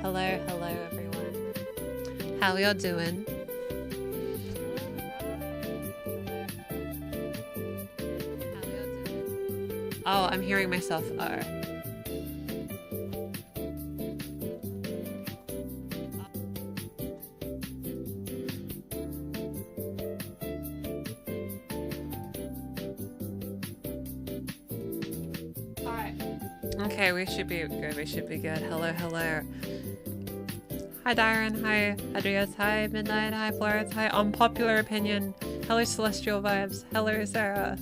Hello, hello everyone. How y'all doing? Oh, I'm hearing myself. Okay, we should be good. We should be good. Hello, hello. Hi, Darren. Hi, Adrias. Hi, Midnight. Hi, Florence. Hi, Unpopular Opinion. Hello, Celestial Vibes. Hello, Sarah.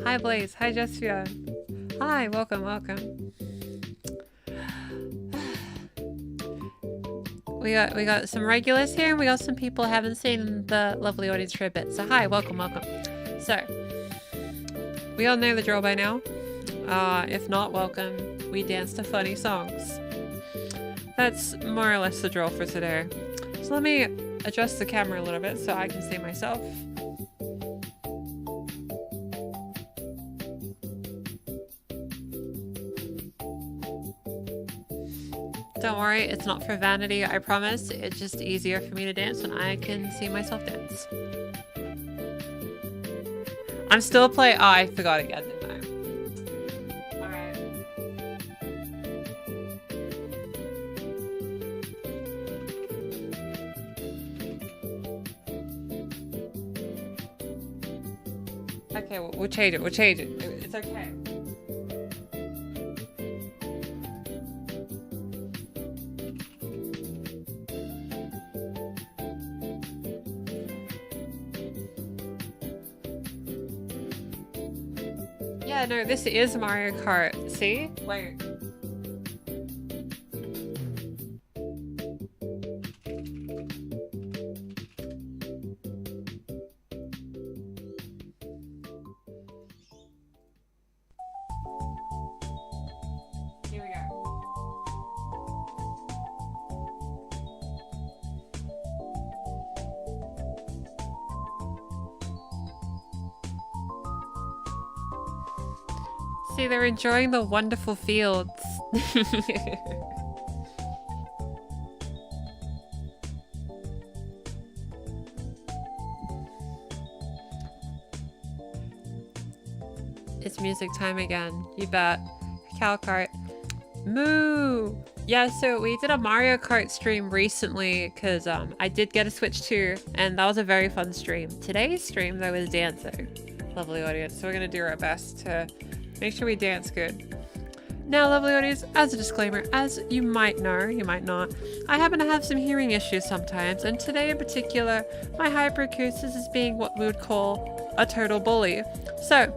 Hi, Blaze. Hi, Jessica. Hi, welcome, welcome. We got some regulars here, and we got some people who haven't seen the lovely audience for a bit. So hi, welcome, welcome. So we all know the drill by now. If not, welcome. We dance to funny songs. That's more or less the drill for today. So let me adjust the camera a little bit so I can see myself. Don't worry, it's not for vanity, I promise. It's just easier for me to dance when I can see myself dance. I'm still playing. Oh, I forgot again, didn't I? Alright. Okay, we'll change it. We'll change it. It's okay. Yeah, no, this is Mario Kart. See? Wait. Here we go. See, they're enjoying the wonderful fields. It's music time again. You bet. Cow Kart. Moo! Yeah, so we did a Mario Kart stream recently because I did get a Switch 2 and that was a very fun stream. Today's stream though is dancing. Lovely audience. So we're going to do our best to make sure we dance good. Now, lovely audience, as a disclaimer, as you might know, you might not, I happen to have some hearing issues sometimes, and today in particular, my hyperacusis is being what we would call a total bully. So,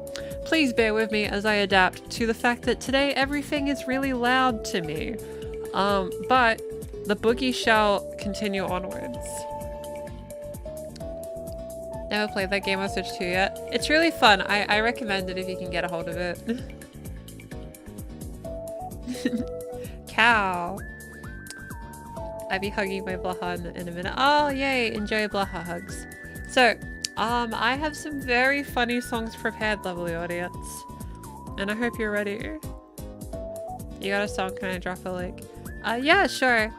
please bear with me as I adapt to the fact that today everything is really loud to me. But the boogie shall continue onwards. Never played that game on Switch 2 yet. It's really fun. I recommend it if you can get a hold of it. Cow. I'll be hugging my Blaha in a minute. Oh, yay. Enjoy Blaha hugs. So, I have some very funny songs prepared, lovely audience. And I hope you're ready. You got a song? Can I drop a link? Yeah, sure.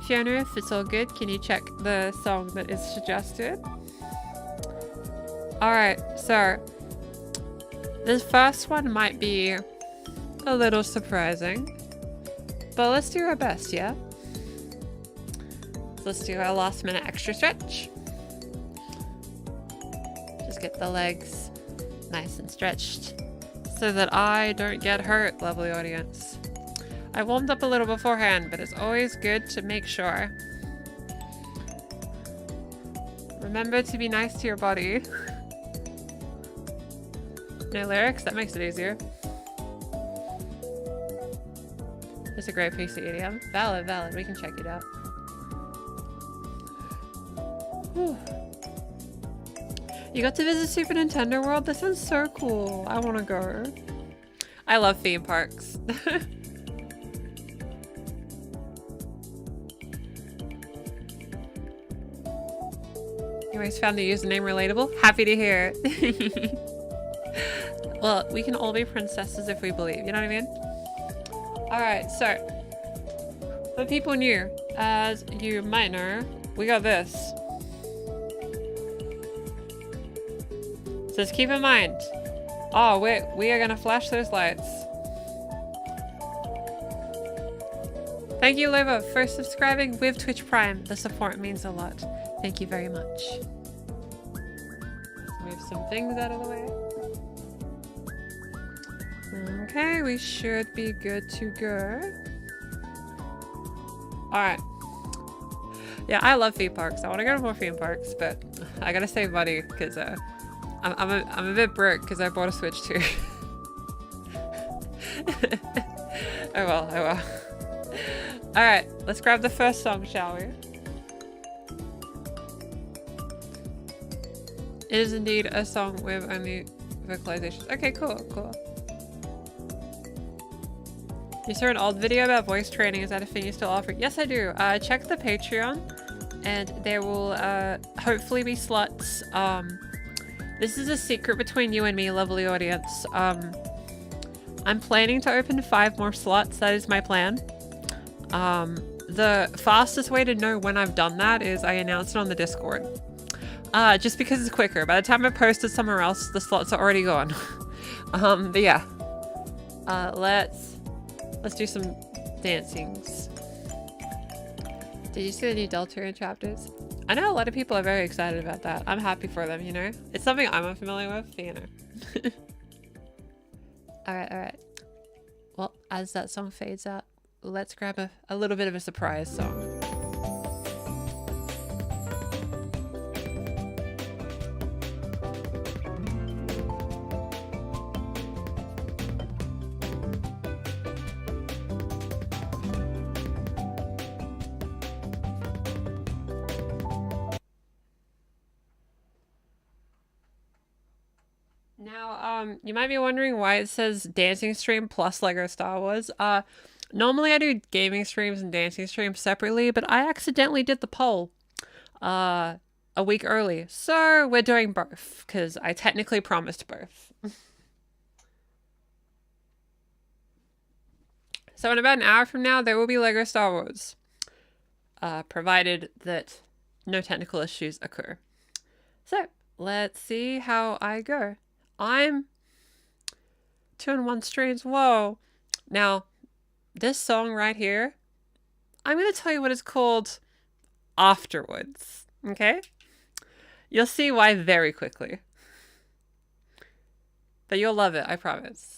Fiona, if it's all good, can you check the song that is suggested? Alright, so this first one might be a little surprising, but let's do our best, yeah? Let's do our last minute extra stretch. Just get the legs nice and stretched so that I don't get hurt, lovely audience. I warmed up a little beforehand, but it's always good to make sure. Remember to be nice to your body. No lyrics? That makes it easier. It's a great piece of EDM. Valid, valid. We can check it out. Whew. You got to visit Super Nintendo World? That sounds so cool. I want to go. I love theme parks. You always found the username relatable? Happy to hear. Well, we can all be princesses if we believe, you know what I mean? Alright, so for people new, as you might know, we got this. So just keep in mind. Oh, we are gonna flash those lights. Thank you, Lova, for subscribing with Twitch Prime. The support means a lot. Thank you very much. Let's move some things out of the way. Okay, we should be good to go. Alright. Yeah, I love theme parks. I want to go to more theme parks, but I gotta save money because I'm a bit broke because I bought a Switch too. Oh well, oh well. Alright, let's grab the first song, shall we? It is indeed a song with only vocalizations. Okay, cool, cool. You saw an old video about voice training. Is that a thing you still offer? Yes, I do. Check the Patreon and there will hopefully be slots. This is a secret between you and me, lovely audience. I'm planning to open 5 more slots. That is my plan. The fastest way to know when I've done that is I announce it on the Discord. Just because it's quicker. By the time I post it somewhere else, the slots are already gone. But yeah. Let's do some dancings. Did you see the new Deltarian chapters? I know a lot of people are very excited about that. I'm happy for them, you know? It's something I'm unfamiliar with, you know. Alright, alright. Well, as that song fades out, let's grab a little bit of a surprise song. Now, you might be wondering why it says dancing stream plus Lego Star Wars. Normally I do gaming streams and dancing streams separately, but I accidentally did the poll a week early. So we're doing both, because I technically promised both. So in about an hour from now, there will be Lego Star Wars. Provided that no technical issues occur. So, let's see how I go. I'm 2-in-1 streams. Whoa. Now, this song right here, I'm going to tell you what it's called afterwards. Okay? You'll see why very quickly. But you'll love it, I promise.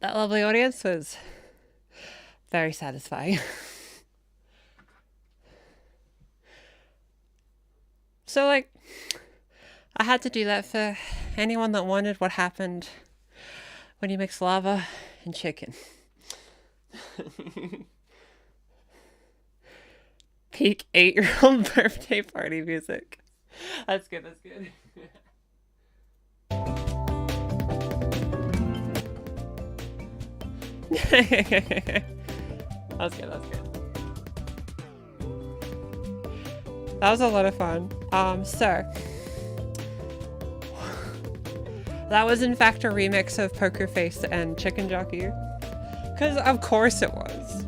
That lovely audience was very satisfying. So, like, I had to do that for anyone that wondered what happened when you mix lava and chicken. Peak 8-year-old birthday party music. That's good, that's good. That's good, that's good. That was a lot of fun. So that was in fact a remix of Poker Face and Chicken Jockey. Because of course it was.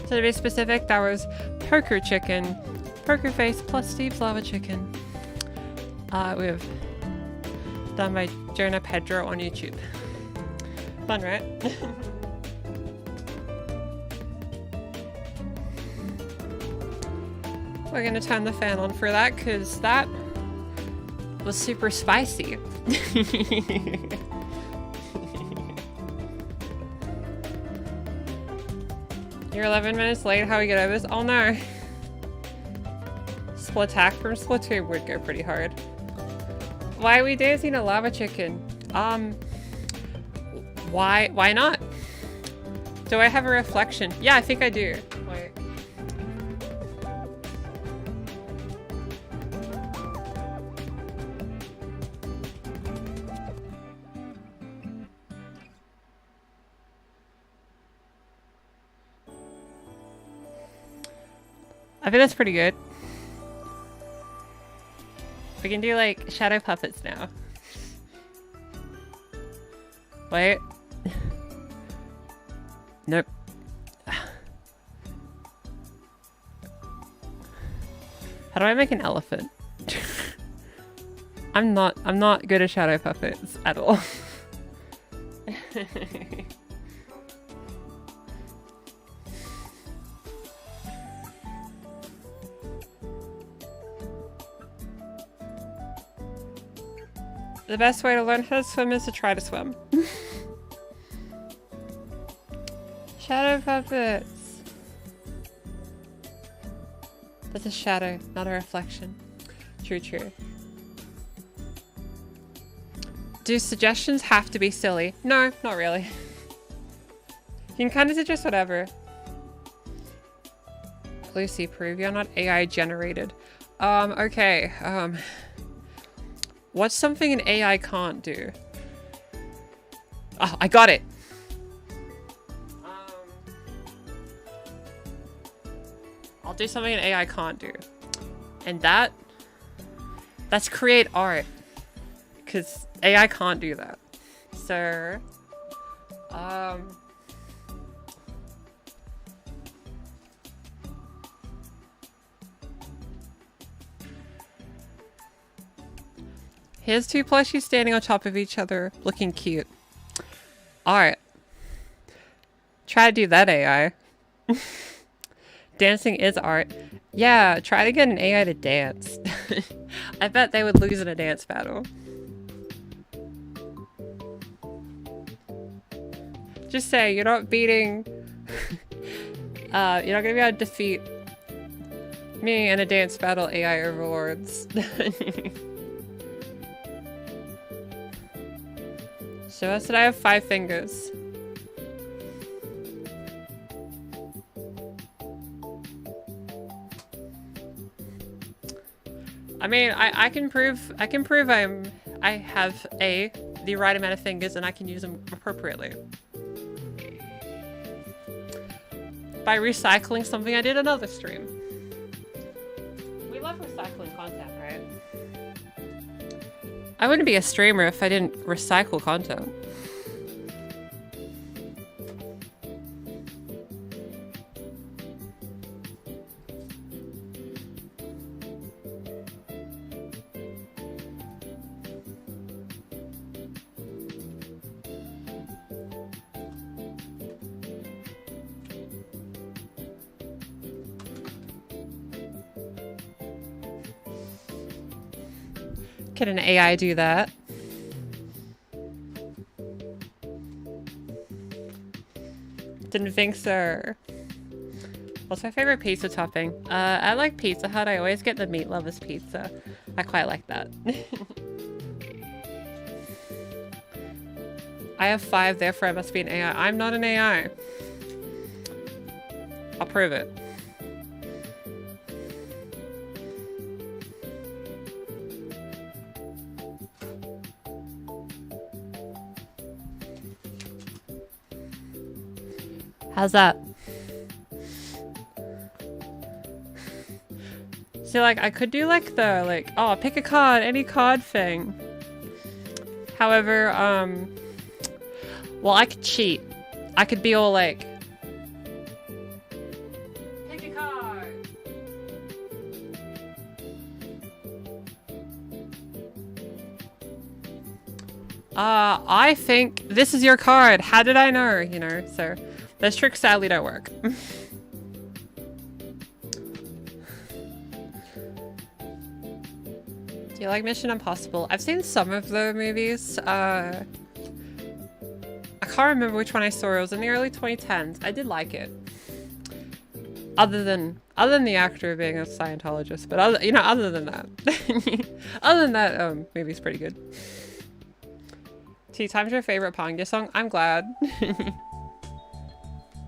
So to be specific, that was Poker Chicken, Poker Face plus Steve's Lava Chicken. With done by Jonah Pedro on YouTube. Fun, right? We're gonna turn the fan on for that because that was super spicy. You're 11 minutes late. How we get over this? Oh no. Splitack from Splatoon would go pretty hard. Why are we dancing a lava chicken? Why not? Do I have a reflection? Yeah, I think I do. Wait. I think that's pretty good. We can do like shadow puppets now. Wait. Nope. How do I make an elephant? I'm not good at shadow puppets at all. The best way to learn how to swim is to try to swim. Shadow puppets. That's a shadow, not a reflection. True, true. Do suggestions have to be silly? No, not really. You can kind of suggest whatever. Lucy, prove you're not AI generated. Okay. What's something an AI can't do? Oh, I got it. I'll do something an AI can't do. And that's create art. Because AI can't do that. So, here's two plushies standing on top of each other, looking cute. Art. Try to do that, AI. Dancing is art. Yeah, try to get an AI to dance. I bet they would lose in a dance battle. Just say you're not beating. You're not gonna be able to defeat me in a dance battle, AI overlords. Show us that I have 5 fingers. I mean, I can prove I have the right amount of fingers and I can use them appropriately. By recycling something I did another stream. We love recycling content, right? I wouldn't be a streamer if I didn't recycle content. Can an AI do that? Didn't think so. What's my favorite pizza topping? I like Pizza Hut. I always get the meat lovers pizza. I quite like that. I have 5, therefore I must be an AI. I'm not an AI. I'll prove it. How's that? See, like, I could do like the, like, oh, pick a card, any card thing. However, well, I could cheat. I could be all like, pick a card. I think this is your card. How did I know? You know, so those tricks sadly don't work. Do you like Mission Impossible? I've seen some of the movies. I can't remember which one I saw. It was in the early 2010s. I did like it. Other than the actor being a Scientologist, but other than that, movie's pretty good. Tea Time's your favorite Pongia song? I'm glad.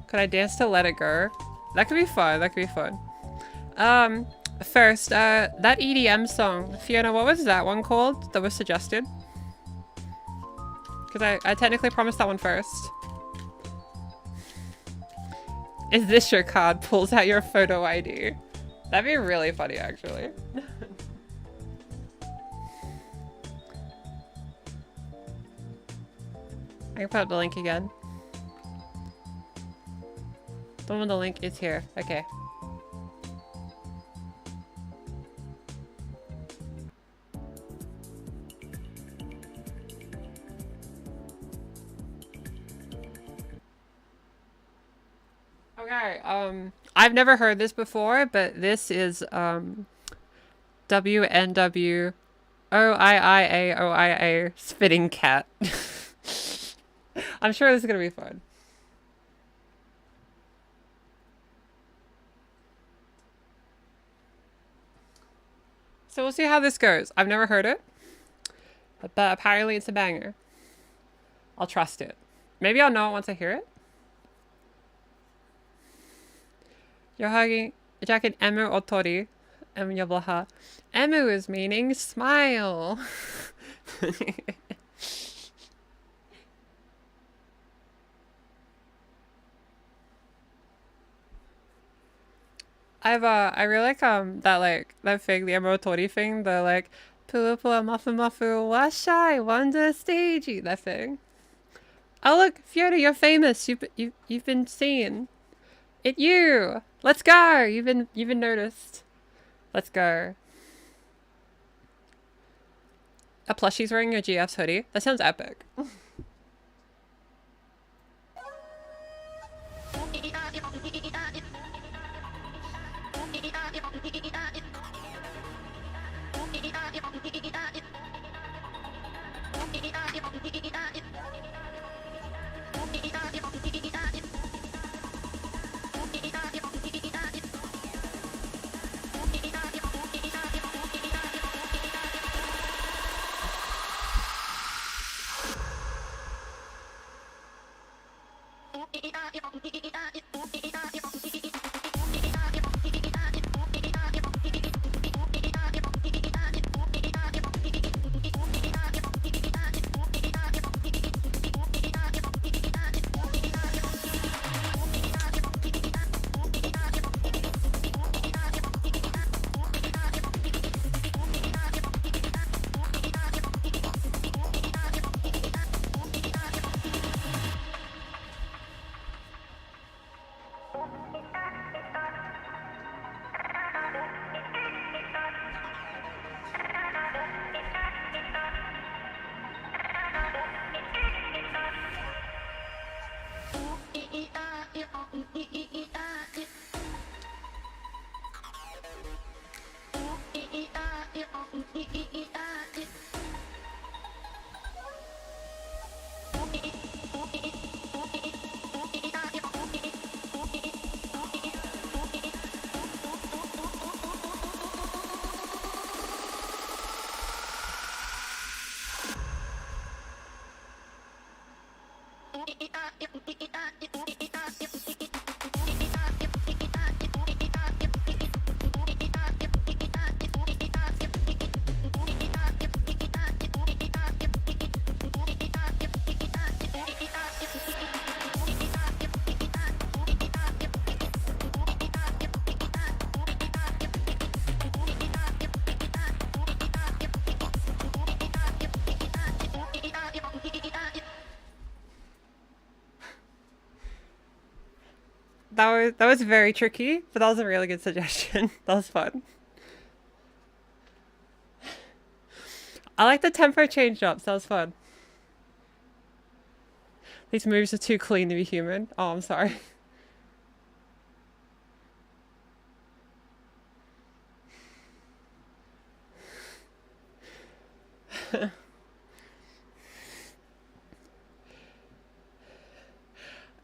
Could I dance to Let It Go? That could be fun. That could be fun. First, that EDM song. Fiona, what was that one called that was suggested? Because I technically promised that one first. Is this your card? Pulls out your photo ID. That'd be really funny, actually. I can put up the link again. The one with the link is here. Okay. Okay, I've never heard this before, but this is WNWOIIAOIA Spitting Cat. I'm sure this is gonna be fun. So we'll see how this goes. I've never heard it, but apparently it's a banger. I'll trust it. Maybe I'll know it once I hear it. You're hugging jacket Emu Otori. Yablaha. Emu is meaning smile. I really like that thing, the Emu Otori thing, the like pula pula mafu mafu washai wonder stagey, that thing. Oh look, Fiona, you're famous. You've been seen. It you. Let's go. You've been noticed. Let's go. A plushie's wearing your GF's hoodie. That sounds epic. That was very tricky, but that was a really good suggestion. That was fun. I like the tempo change ups. That was fun. These moves are too clean to be human. Oh, I'm sorry.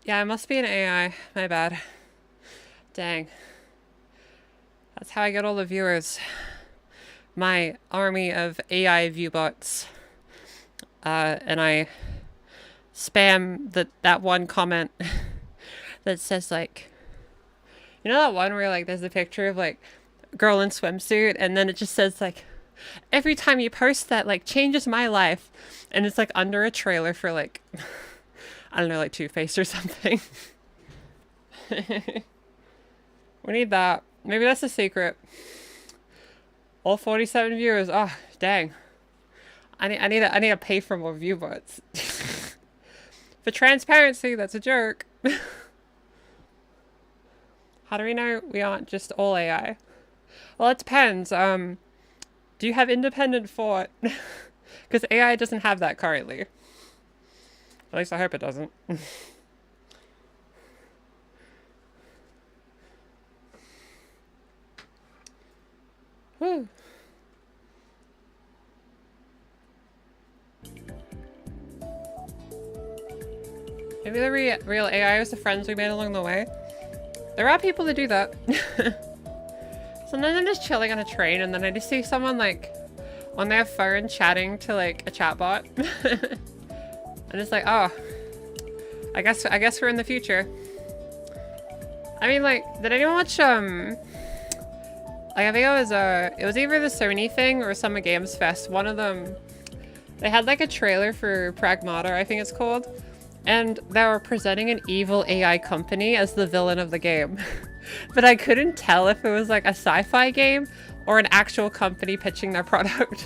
Yeah, I must be an AI. My bad. Dang. That's how I get all the viewers. My army of AI viewbots. And I spam that one comment that says like, you know that one where like there's a picture of like girl in swimsuit and then it just says like, every time you post that like changes my life, and it's like under a trailer for like I don't know, like toothpaste or something. We need that. Maybe that's the secret. All 47 viewers. Oh, dang. I need to pay for more view bots. For transparency, that's a joke. How do we know we aren't just all AI? Well, it depends. Do you have independent thought? Because AI doesn't have that currently. At least I hope it doesn't. Woo. Maybe the real AI was the friends we made along the way. There are people that do that. Sometimes I'm just chilling on a train and then I just see someone like on their phone chatting to like a chatbot. And it's like, oh, I guess we're in the future. I mean, like, did anyone watch like I think it was either the Sony thing or Summer Games Fest. One of them, they had like a trailer for Pragmata, I think it's called, and they were presenting an evil AI company as the villain of the game. But I couldn't tell if it was like a sci-fi game or an actual company pitching their product.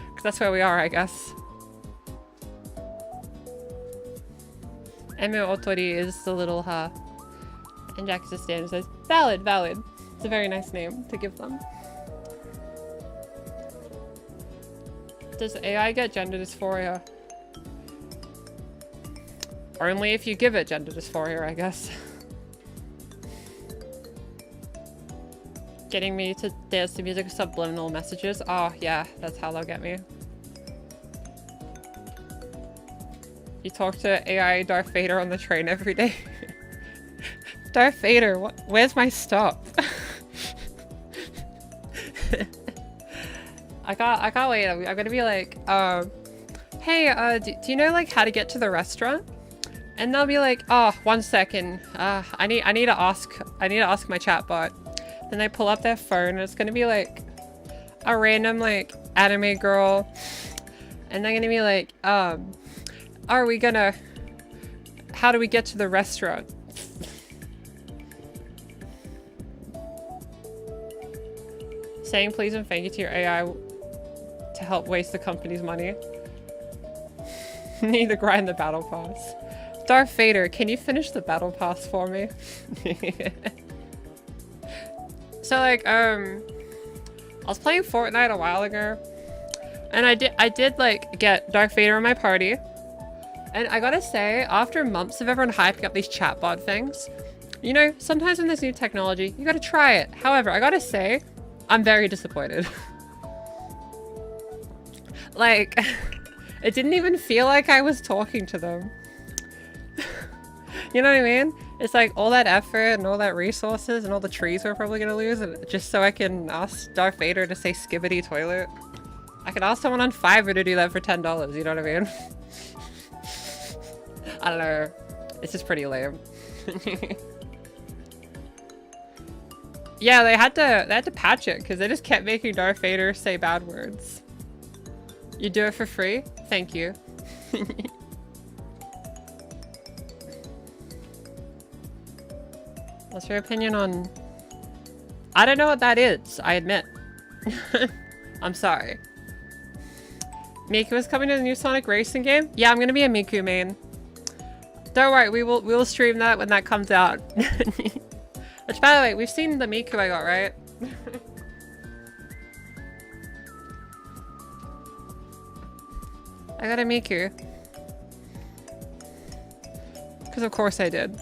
Because that's where we are, I guess. Emu Otori is the little ha. And Jack just stands and says, valid, valid. It's a very nice name to give them. Does AI get gender dysphoria? Only if you give it gender dysphoria, I guess. Getting me to dance to music with subliminal messages. Oh, yeah, that's how they'll get me. You talk to AI Darth Vader on the train every day. Darth Vader, where's my stop? I can't wait. I'm gonna be like, hey, do you know like how to get to the restaurant? And they'll be like, oh, 1 second. I need to ask my chatbot. Then they pull up their phone and it's gonna be like a random like anime girl, and they're gonna be like, how do we get to the restaurant? Saying please and thank you to your AI to help waste the company's money. Need to grind the battle pass. Darth Vader, can you finish the battle pass for me? So like, I was playing Fortnite a while ago, and I did like get Darth Vader in my party. And I gotta say, after months of everyone hyping up these chatbot things, you know, sometimes when there's new technology, you gotta try it. However, I gotta say, I'm very disappointed. Like, it didn't even feel like I was talking to them. You know what I mean? It's like all that effort and all that resources and all the trees we're probably gonna lose, and just so I can ask Darth Vader to say skibbity toilet. I could ask someone on Fiverr to do that for $10, you know what I mean? I don't know. It's just pretty lame. Yeah, they had to patch it because they just kept making Darth Vader say bad words. You do it for free? Thank you. What's your opinion on... I don't know what that is, I admit. I'm sorry. Miku is coming to the new Sonic Racing game? Yeah, I'm gonna be a Miku main. Don't worry, we will stream that when that comes out. Which, by the way, we've seen the Miku I got, right? I got a Miku. Because of course I did.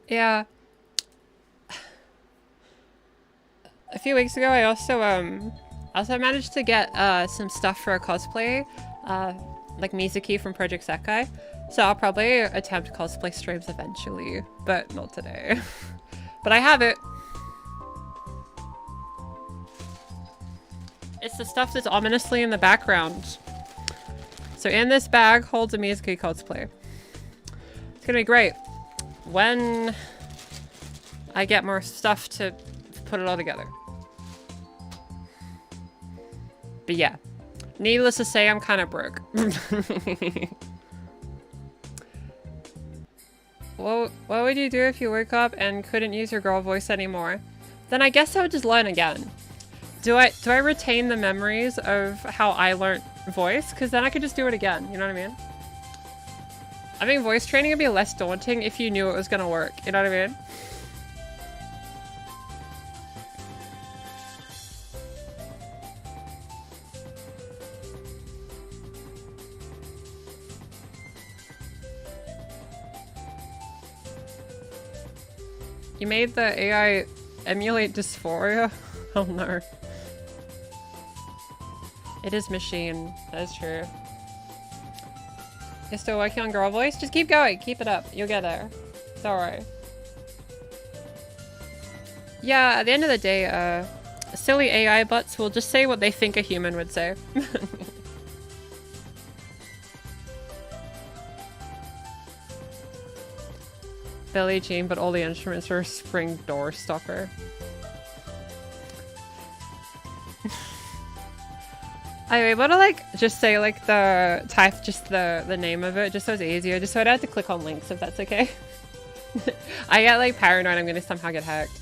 Yeah. A few weeks ago, I also managed to get some stuff for a cosplay, like Mizuki from Project Sekai. So I'll probably attempt cosplay streams eventually, but not today. But I have it. It's the stuff that's ominously in the background. So in this bag holds a Mizuki cosplay. It's gonna be great when I get more stuff to put it all together. But yeah, needless to say, I'm kind of broke. What would you do if you woke up and couldn't use your girl voice anymore? Then I guess I would just learn again. Do I retain the memories of how I learned voice? Because then I could just do it again, you know what I mean? I think voice training would be less daunting if you knew it was gonna work, you know what I mean? You made the AI emulate dysphoria? Oh no. It is machine. That is true. You're still working on girl voice? Just keep going. Keep it up. You'll get there. It's alright. Yeah, at the end of the day, silly AI bots will just say what they think a human would say. Billie Jean, but all the instruments are a spring door stopper. Are you able to like just say like the type, just the name of it, just so it's easier, just so I don't have to click on links if that's okay? I get like paranoid I'm gonna somehow get hacked.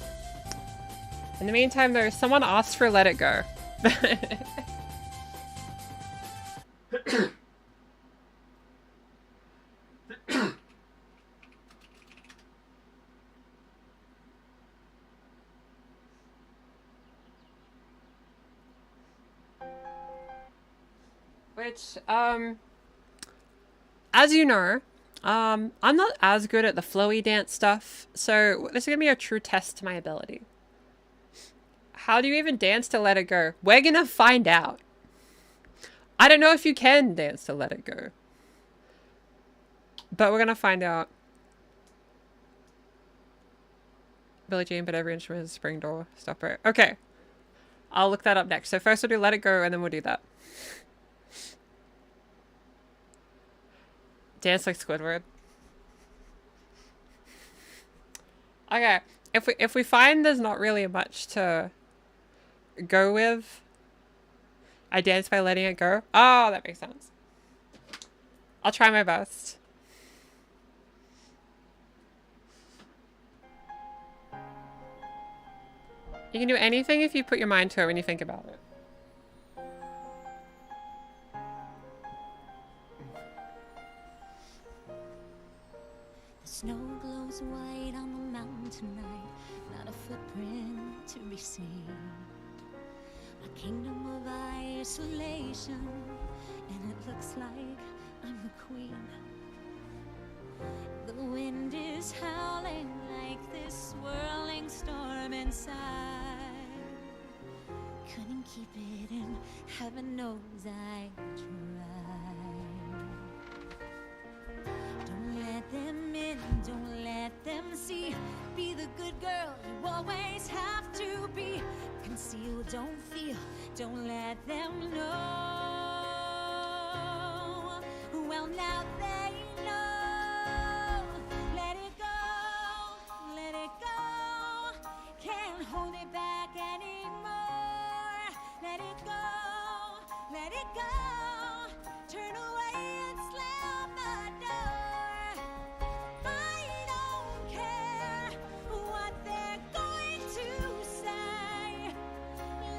In the meantime, there's someone asked for Let It Go. Which, as you know, I'm not as good at the flowy dance stuff, so this is gonna be a true test to my ability. How do you even dance to Let It Go? We're gonna find out. I don't know if you can dance to Let It Go, but we're gonna find out. Billie Jean, but every instrument is a spring door stopper. Okay, I'll look that up next. So first we'll do Let It Go, and then we'll do that. Dance like Squidward. Okay, if we find there's not really much to go with, I dance by letting it go. Oh, that makes sense. I'll try my best. You can do anything if you put your mind to it when you think about it. Snow glows white on the mountain tonight, not a footprint to be seen. A kingdom of isolation, and it looks like I'm the queen. The wind is howling like this swirling storm inside. Couldn't keep it in, heaven knows I tried. Don't let them in, don't let them see. Be the good girl you always have conceal, don't feel, don't let them know. Well, now they know. Let it go, let it go. Can't hold it back anymore. Let it go, let it go. Turn away and slam the door. I don't care what they're going to say.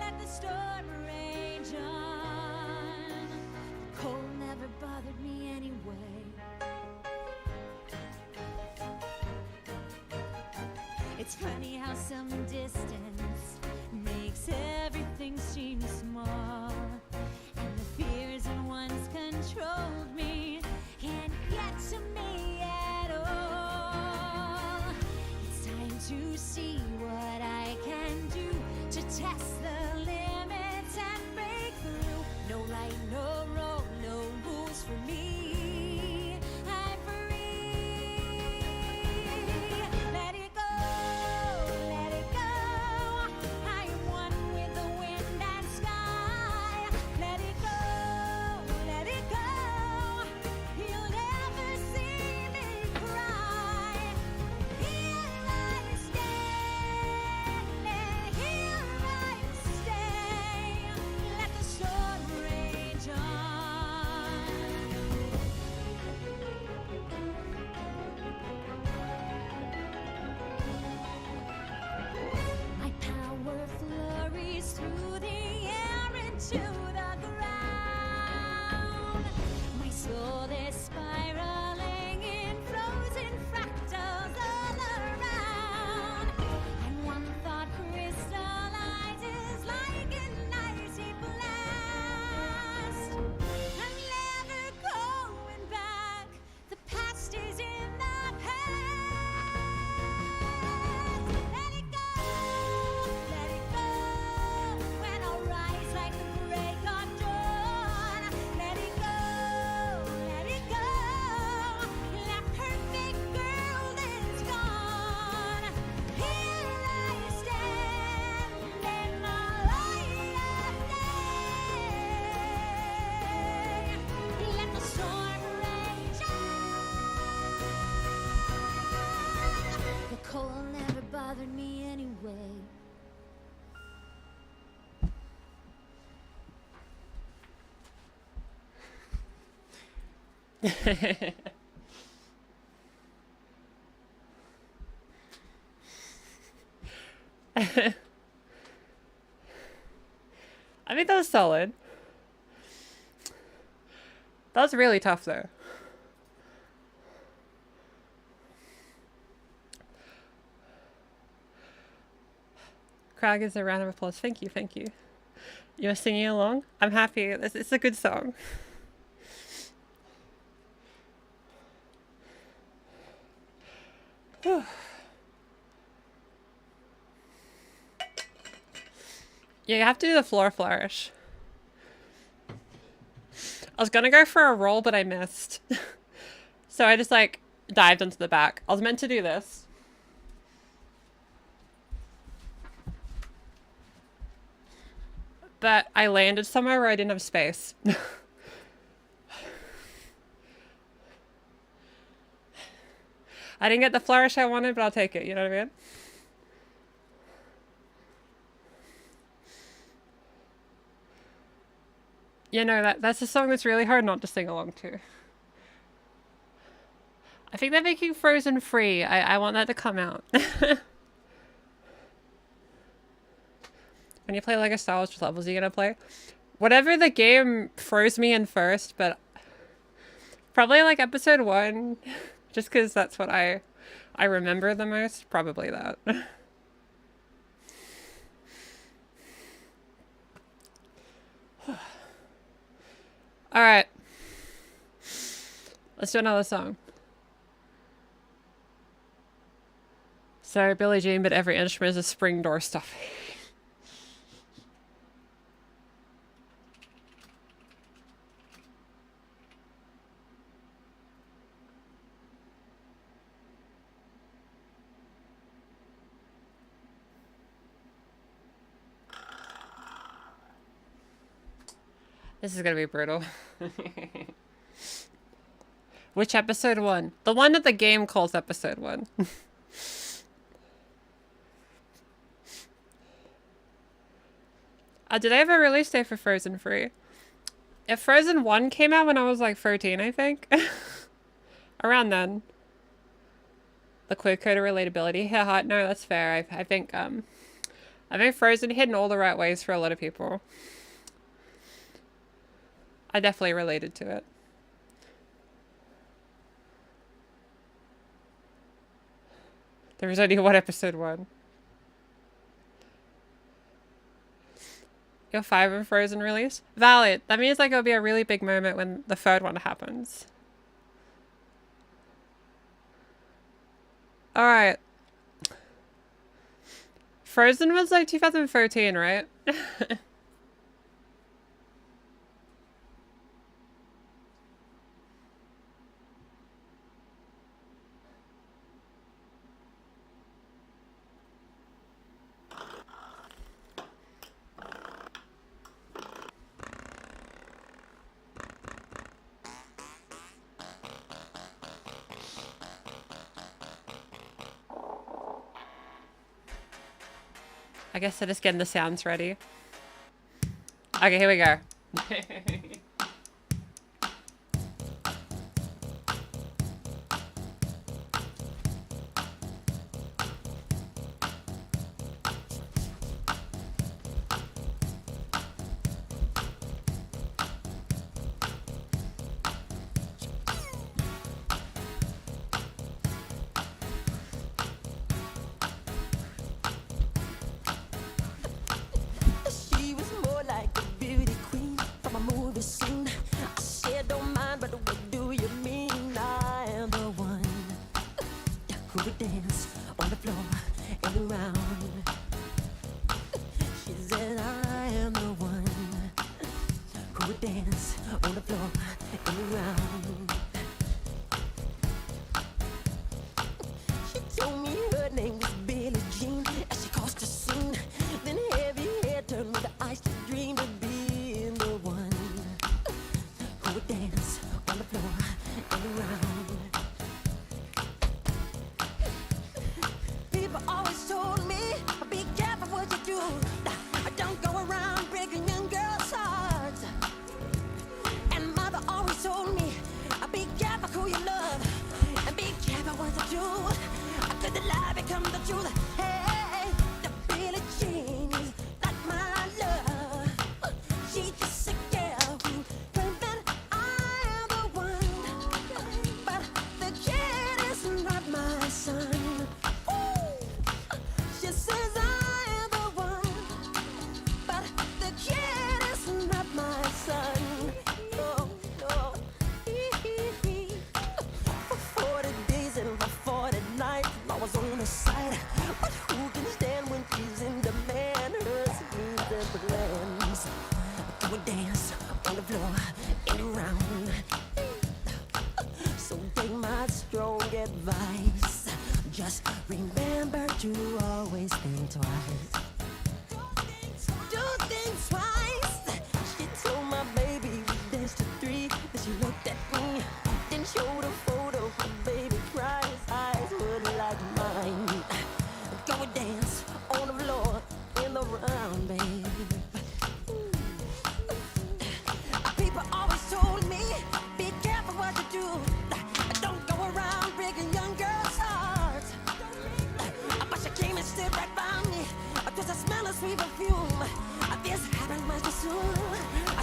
Let the storm rage on. The cold never bothered me anyway. It's funny how some distance makes everything seem small. And the fears that once controlled me can't get to me at all. It's time to see what I can do to test the limits and break through. No light, no road, no rules for me. I'm free. Let it go, let it go. I am one with the wind and sky. Let it go, let it go. You'll never see me cry. Here I stand, here I stay. Let the storm rage on. My power flurries through the air into the ground. My soul is spiraling in frozen fractals all around. And one thought crystallizes like an icy blast. I'm never going back. The past is in the past. Let it go, let it go. When I rise like the break of dawn. Let it go, let it go. That perfect girl is gone. Here I stand in the light of day. Let the storm rage on. The cold never bothered me anyway. I think that was solid. That was really tough though. Crag is a round of applause. Thank you, thank you. You're singing along? I'm happy. It's a good song. Whew. Yeah, you have to do the floor flourish. I was gonna go for a roll, but I missed. So I just like dived into the back. I was meant to do this. But I landed somewhere where I didn't have space. I didn't get the flourish I wanted, but I'll take it, you know what I mean? You know, that's a song that's really hard not to sing along to. I think they're making Frozen free. I want that to come out. When you play Lego Star Wars, which levels are you gonna play? Whatever the game froze me in first, but probably like episode 1, just because that's what I remember the most. Probably that. All right, let's do another song. Sorry, Billie Jean, but every instrument is a spring door stuffing. This is gonna be brutal. Which episode 1? The one that the game calls episode 1. Did I have a release date for Frozen 3? If Frozen 1 came out when I was like 13, I think. Around then. The queer code of relatability. Yeah, no, that's fair. I think Frozen hit in all the right ways for a lot of people. I definitely related to it. There was only one episode 1. You're 5 when Frozen release? Valid. That means like it'll be a really big moment when the third one happens. Alright. Frozen was like 2013, right? I guess I'm just getting the sounds ready. Okay, here we go. She was more like a beauty queen from a movie scene. I said, don't mind, but what do you mean? I am the one who would dance on the floor and around. She said, I am the one who would dance on the floor and around. She told me her name was Billie Jean as she caused a scene. Then heavy hair turned with the eyes to dream of being the one who would dance on the floor and around. People always told me, be careful what you do. Don't go around breaking young girls' hearts. And mother always told me, be careful who you love. And be careful what you do. Could the lie become the truth? Hey, the Billie Jean is not my love. She's just a girl who claims that I am the one. But the kid is not my son. Ooh, she says I am the one. But the kid is not my son. No, no. For 40 days and for 40 nights, I was on the side. But who can stand when she's in demand? Her schemes and plans. Go and dance on the floor and around. So take my strong advice. Just remember to always think twice. Do things twice. She told my baby we danced to 3. Then she looked at me. Then showed a photo of my baby crying. His eyes were like mine. Go and dance on the floor in the round, babe. People always told me, be careful what you do. Don't go around breaking young girls' hearts. But she came and stood right by me. Cause I smell a sweet perfume. This happened much too soon.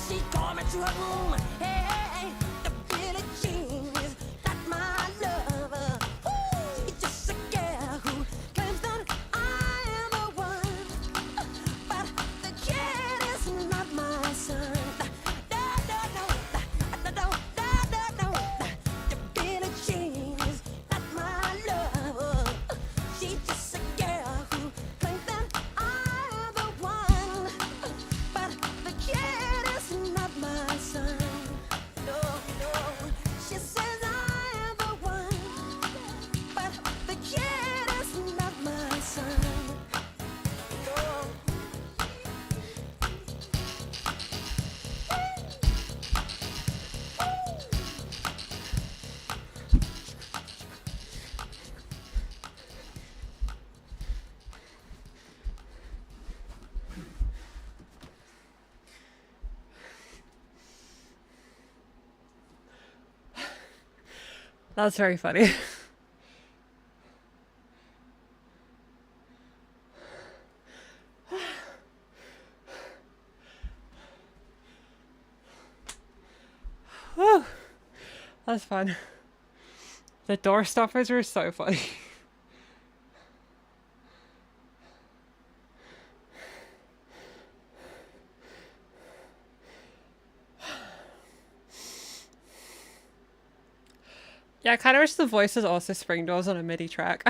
She called me to her room. Hey, the Billie Jean is not my lover. She's just a girl who claims that I am the one. But the kid is not my son. No, no, no, no, no, no, no, no. The Billie Jean is not my lover. She's just a girl who claims that I am the one. But the kid is not my son. That's very funny. Whew. That's fun. The door stoppers were so funny. Yeah, I kind of wish the voice was also spring doors on a MIDI track.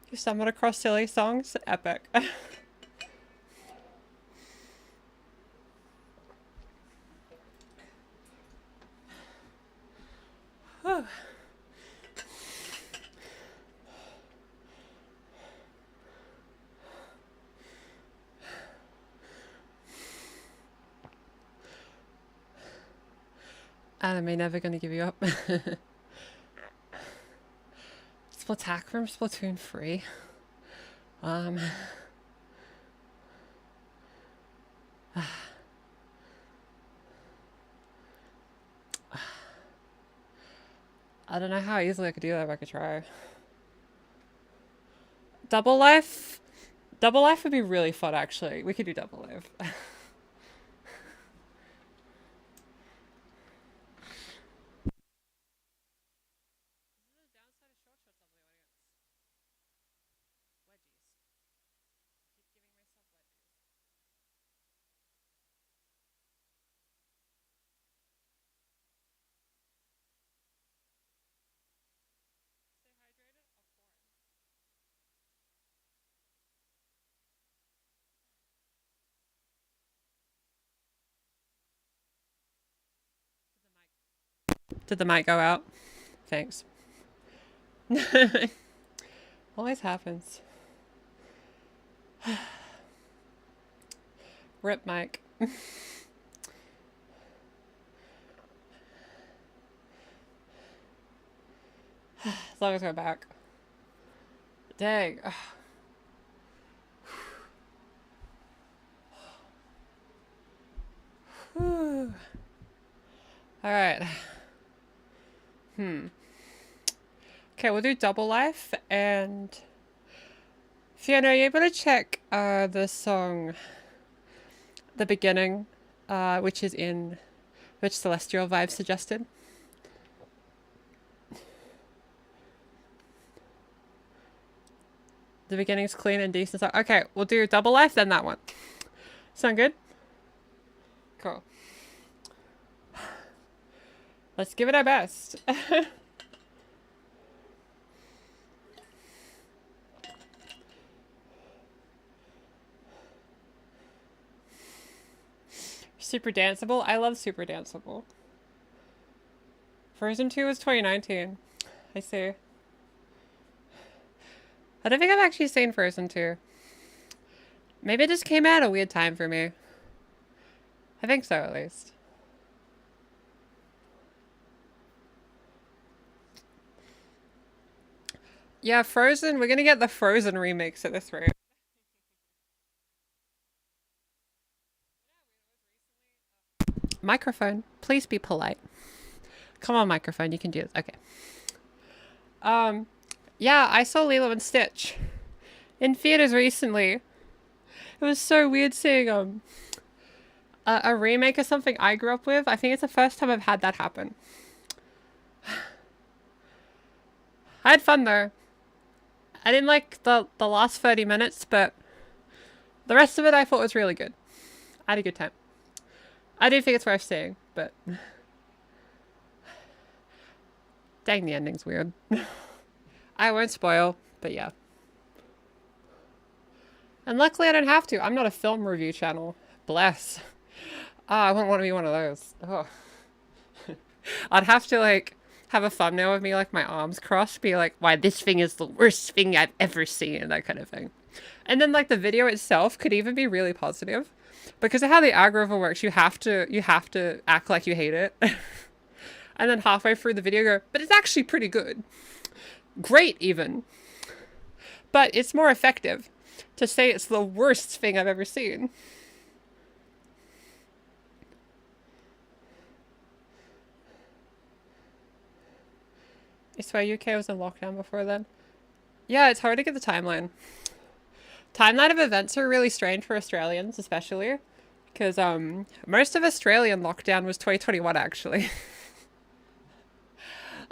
You stumbled across silly songs? Epic. Whew. Anime never gonna give you up. Splatak from Splatoon 3. I don't know how easily I could do that if I could try. Double life? Double life would be really fun, actually. We could do double life. Did the mic go out? Thanks. Always happens. Rip mic. As long as we're back. Dang. Whew. All right. Okay, we'll do double life, and Fiona, are you able to check the song, the beginning, which Celestial Vibe suggested? The beginning's clean and decent. So, okay, we'll do double life, then that one. Sound good? Cool. Let's give it our best. Super danceable? I love super danceable. Frozen 2 was 2019. I see. I don't think I've actually seen Frozen 2. Maybe it just came at a weird time for me. I think so, at least. Yeah, Frozen. We're gonna get the Frozen remix at this rate. Microphone, please be polite. Come on, microphone, you can do this. Okay. Yeah, I saw Lilo and Stitch in theaters recently. It was so weird seeing a remake of something I grew up with. I think it's the first time I've had that happen. I had fun though. I didn't like the last 30 minutes, but the rest of it I thought was really good. I had a good time. I do think it's worth seeing, but dang, the ending's weird. I won't spoil, but yeah. And luckily I don't have to. I'm not a film review channel. Bless. I wouldn't want to be one of those. Oh. I'd have to like have a thumbnail of me like my arms crossed, be like, why this thing is the worst thing I've ever seen, that kind of thing. And then like the video itself could even be really positive. Because of how the algorithm works, you have to act like you hate it. And then halfway through the video go, but it's actually pretty good. Great even. But it's more effective. to say it's the worst thing I've ever seen. I swear UK was in lockdown before then. Yeah, it's hard to get the timeline. Timeline of events are really strange for Australians, especially. Because most of Australian lockdown was 2021, actually.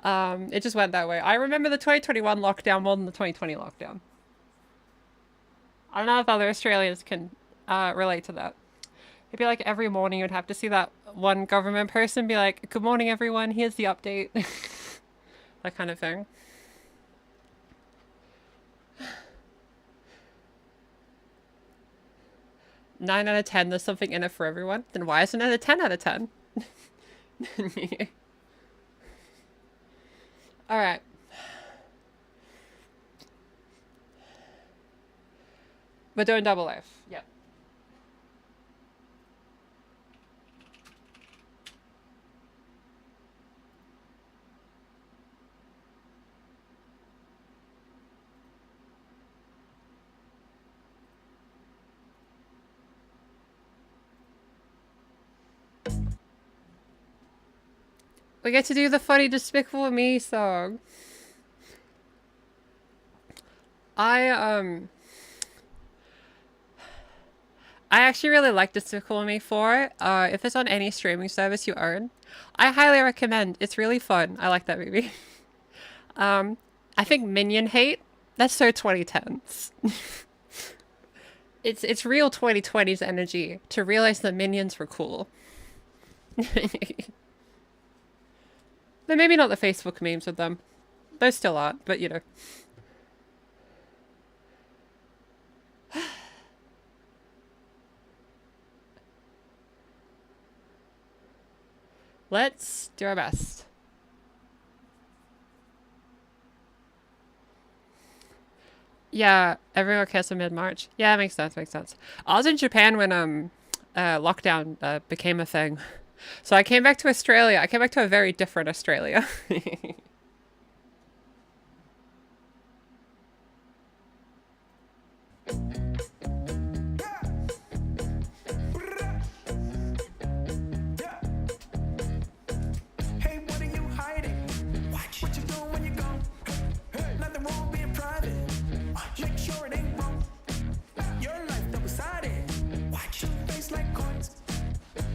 It just went that way. I remember the 2021 lockdown more than the 2020 lockdown. I don't know if other Australians can relate to that. It'd be like every morning you'd have to see that one government person be like, "Good morning, everyone. Here's the update." That kind of thing. Nine out of 10, there's something in it for everyone. Then why isn't it a 10 out of 10? Alright. We're doing double life. Yep. We get to do the funny Despicable Me song. I actually really like Despicable Me 4. If it's on any streaming service you own, I highly recommend. It's really fun. I like that movie. I think Minion hate, that's so 2010s. It's real 2020s energy to realize that Minions were cool. But maybe not the Facebook memes with them. Those still aren't, but you know. Let's do our best. Yeah, everyone cancelled mid-March. Yeah, makes sense, makes sense. I was in Japan when lockdown became a thing. So I came back to Australia. I came back to a very different Australia. Hey, what are you hiding? What you doing when you go? Nothing wrong being private. Make sure it ain't wrong. Your life double-sided. Two face like coins.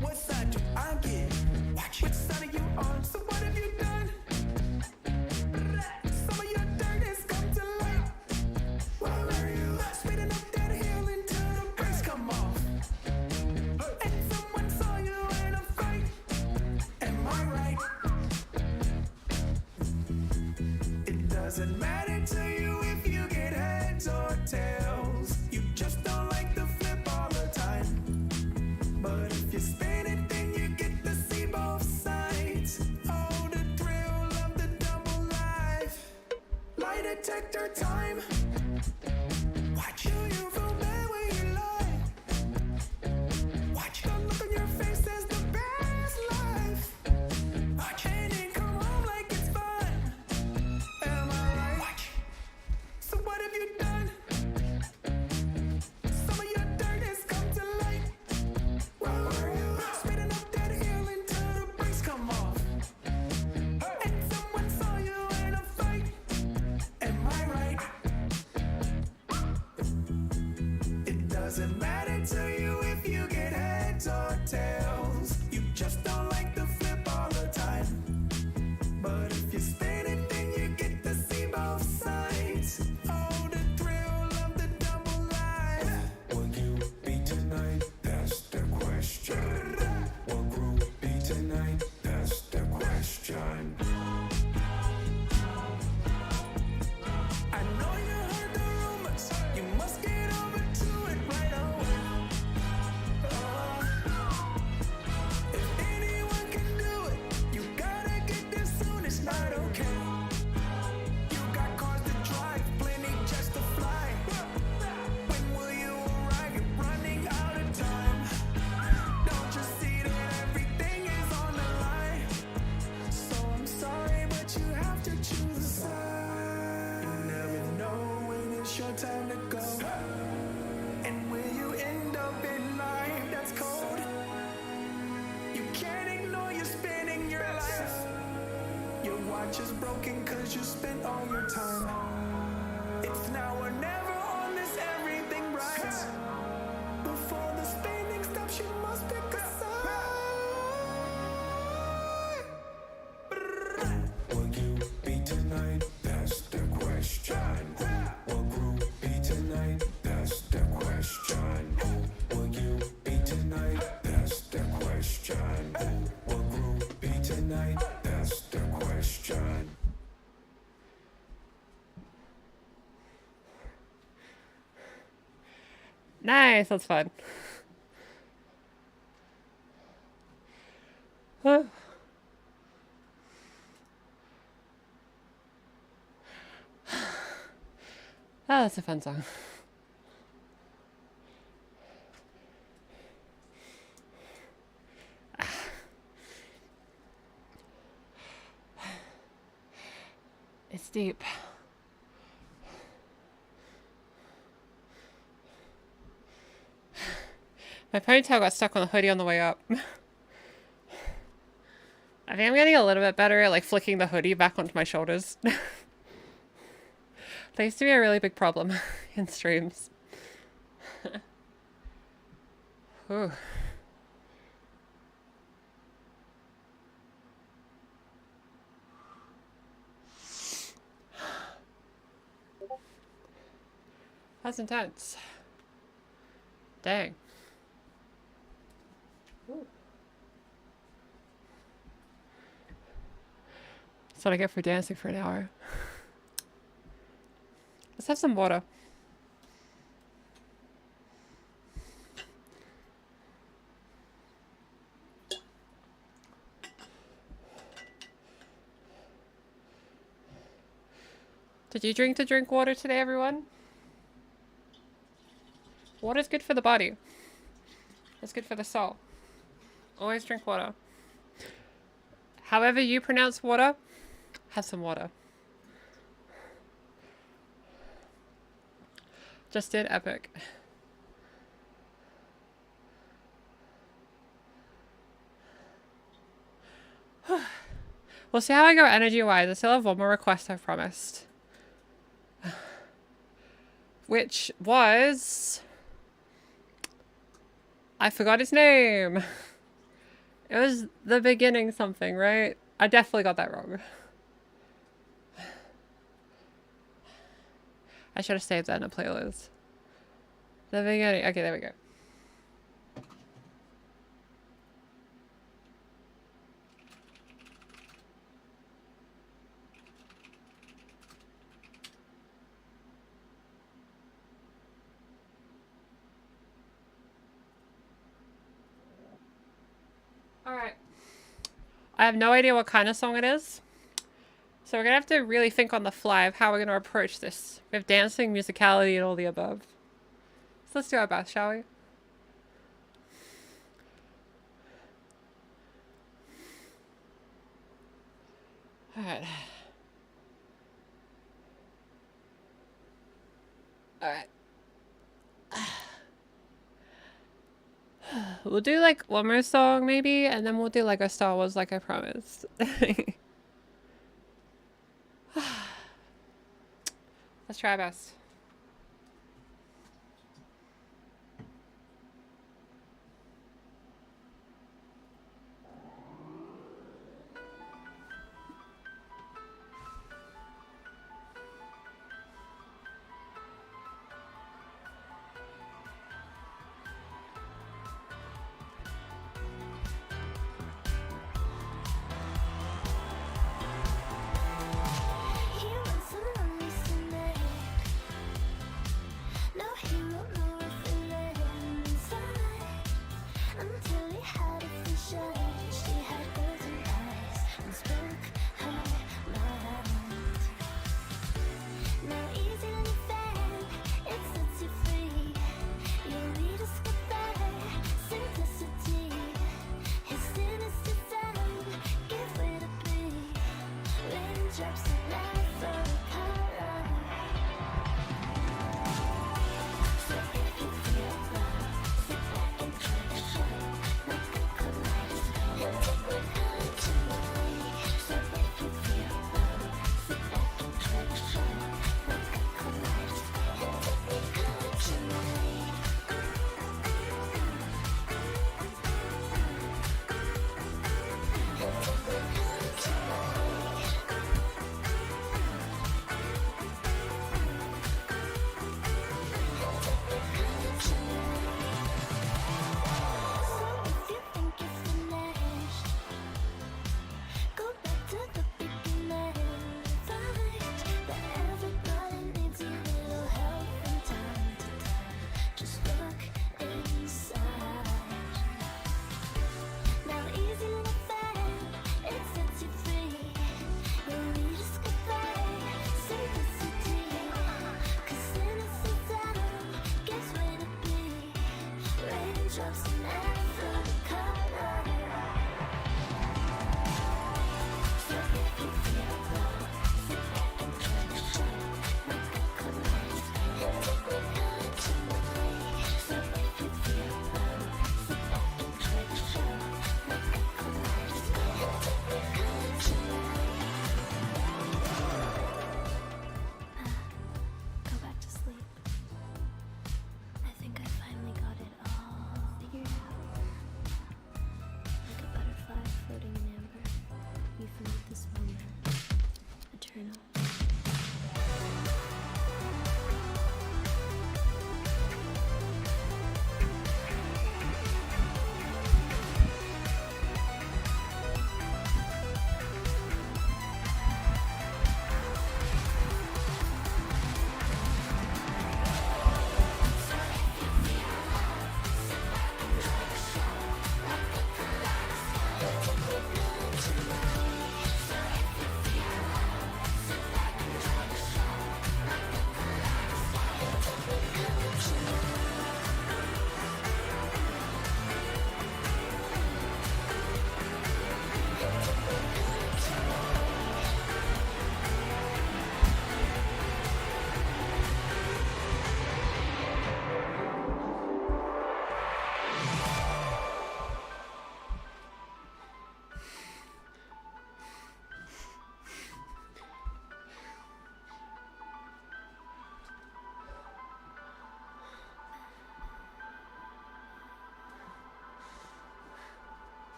What side do I get? Which side are you on? So what have you done? Some of your dirt has come to light. Where are you? Speeding up that hill until the brakes come off. And someone saw you in a fight. Am I right? It doesn't matter to you if you get heads or tails. You just don't like the flip all the time. But if you spin it, then you get to see both sides. Oh, the thrill of the double life. Lie detector time. Watch you feel bad when you lie. Watch the look on your face says the best life. Watch and then come home like it's fun. Am I right? Watch. So what have you done? Some of your dirt has come to light. Where were you? Speeding up that hill until the brakes come off. And someone saw you in a fight. Am I right? It doesn't matter to you if you get heads or tails. You just don't like the flip all the time. But if you spin it, then you get to see both sides. Oh, the thrill of the double life. Will you be tonight? That's the question. Will group be tonight? That's the question. I know you heard the rumors. You must get over to it right away. If anyone can do it, you gotta get there soon. It's not okay. You got cars to drive, plenty just to fly. When will you arrive? You're running out of time. Don't you see that everything is on the line? So I'm sorry, but you have to choose a side. You never know when it's your time to go. just broken cause you spent all your time. It's now or never on this everything right. Before the spinning stops, you must pick a side. Will you be tonight? That's the question. Will group be tonight? That's the question. Will you be tonight? That's the question. Will group be tonight? That's the question. Nice, that's fun. Oh, that's a fun song. It's deep. My ponytail got stuck on the hoodie on the way up. I think I'm getting a little bit better at like flicking the hoodie back onto my shoulders. That used to be a really big problem in streams. Ooh. That's intense. Dang. Ooh. That's what I get for dancing for an hour. Let's have some water. Did you drink water today, everyone? Water's good for the body. It's good for the soul. Always drink water. However you pronounce water, have some water. Just did epic. We'll see how I go energy-wise. I still have one more request I've promised. Which was... I forgot his name. It was the beginning something, right? I definitely got that wrong. I should have saved that in a playlist. The beginning. Okay, there we go. Alright. I have no idea what kind of song it is. So we're going to have to really think on the fly of how we're going to approach this. We have dancing, musicality, and all the above. So let's do our best, shall we? Alright. Alright. We'll do like one more song maybe, and then we'll do like a Star Wars like I promised. Let's try our best. Go back to sleep. I think I finally got it all figured out. Like a butterfly floating in amber, we've made this moment eternal.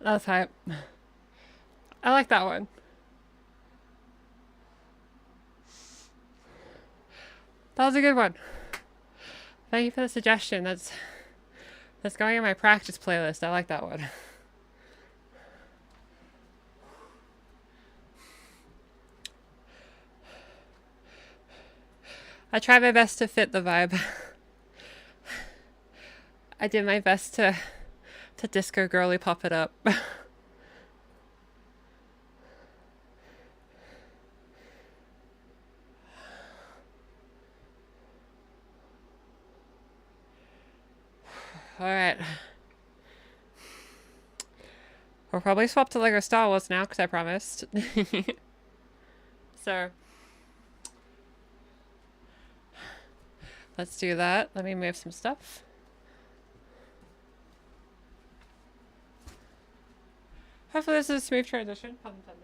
That's hype. I like that one. That was a good one. Thank you for the suggestion. That's going in my practice playlist. I like that one. I tried my best to fit the vibe. I did my best to disco girly pop it up. Alright. We'll probably swap to Lego Star Wars now, because I promised. So. Let's do that. Let me move some stuff. Hopefully this is a smooth transition. Pun intended.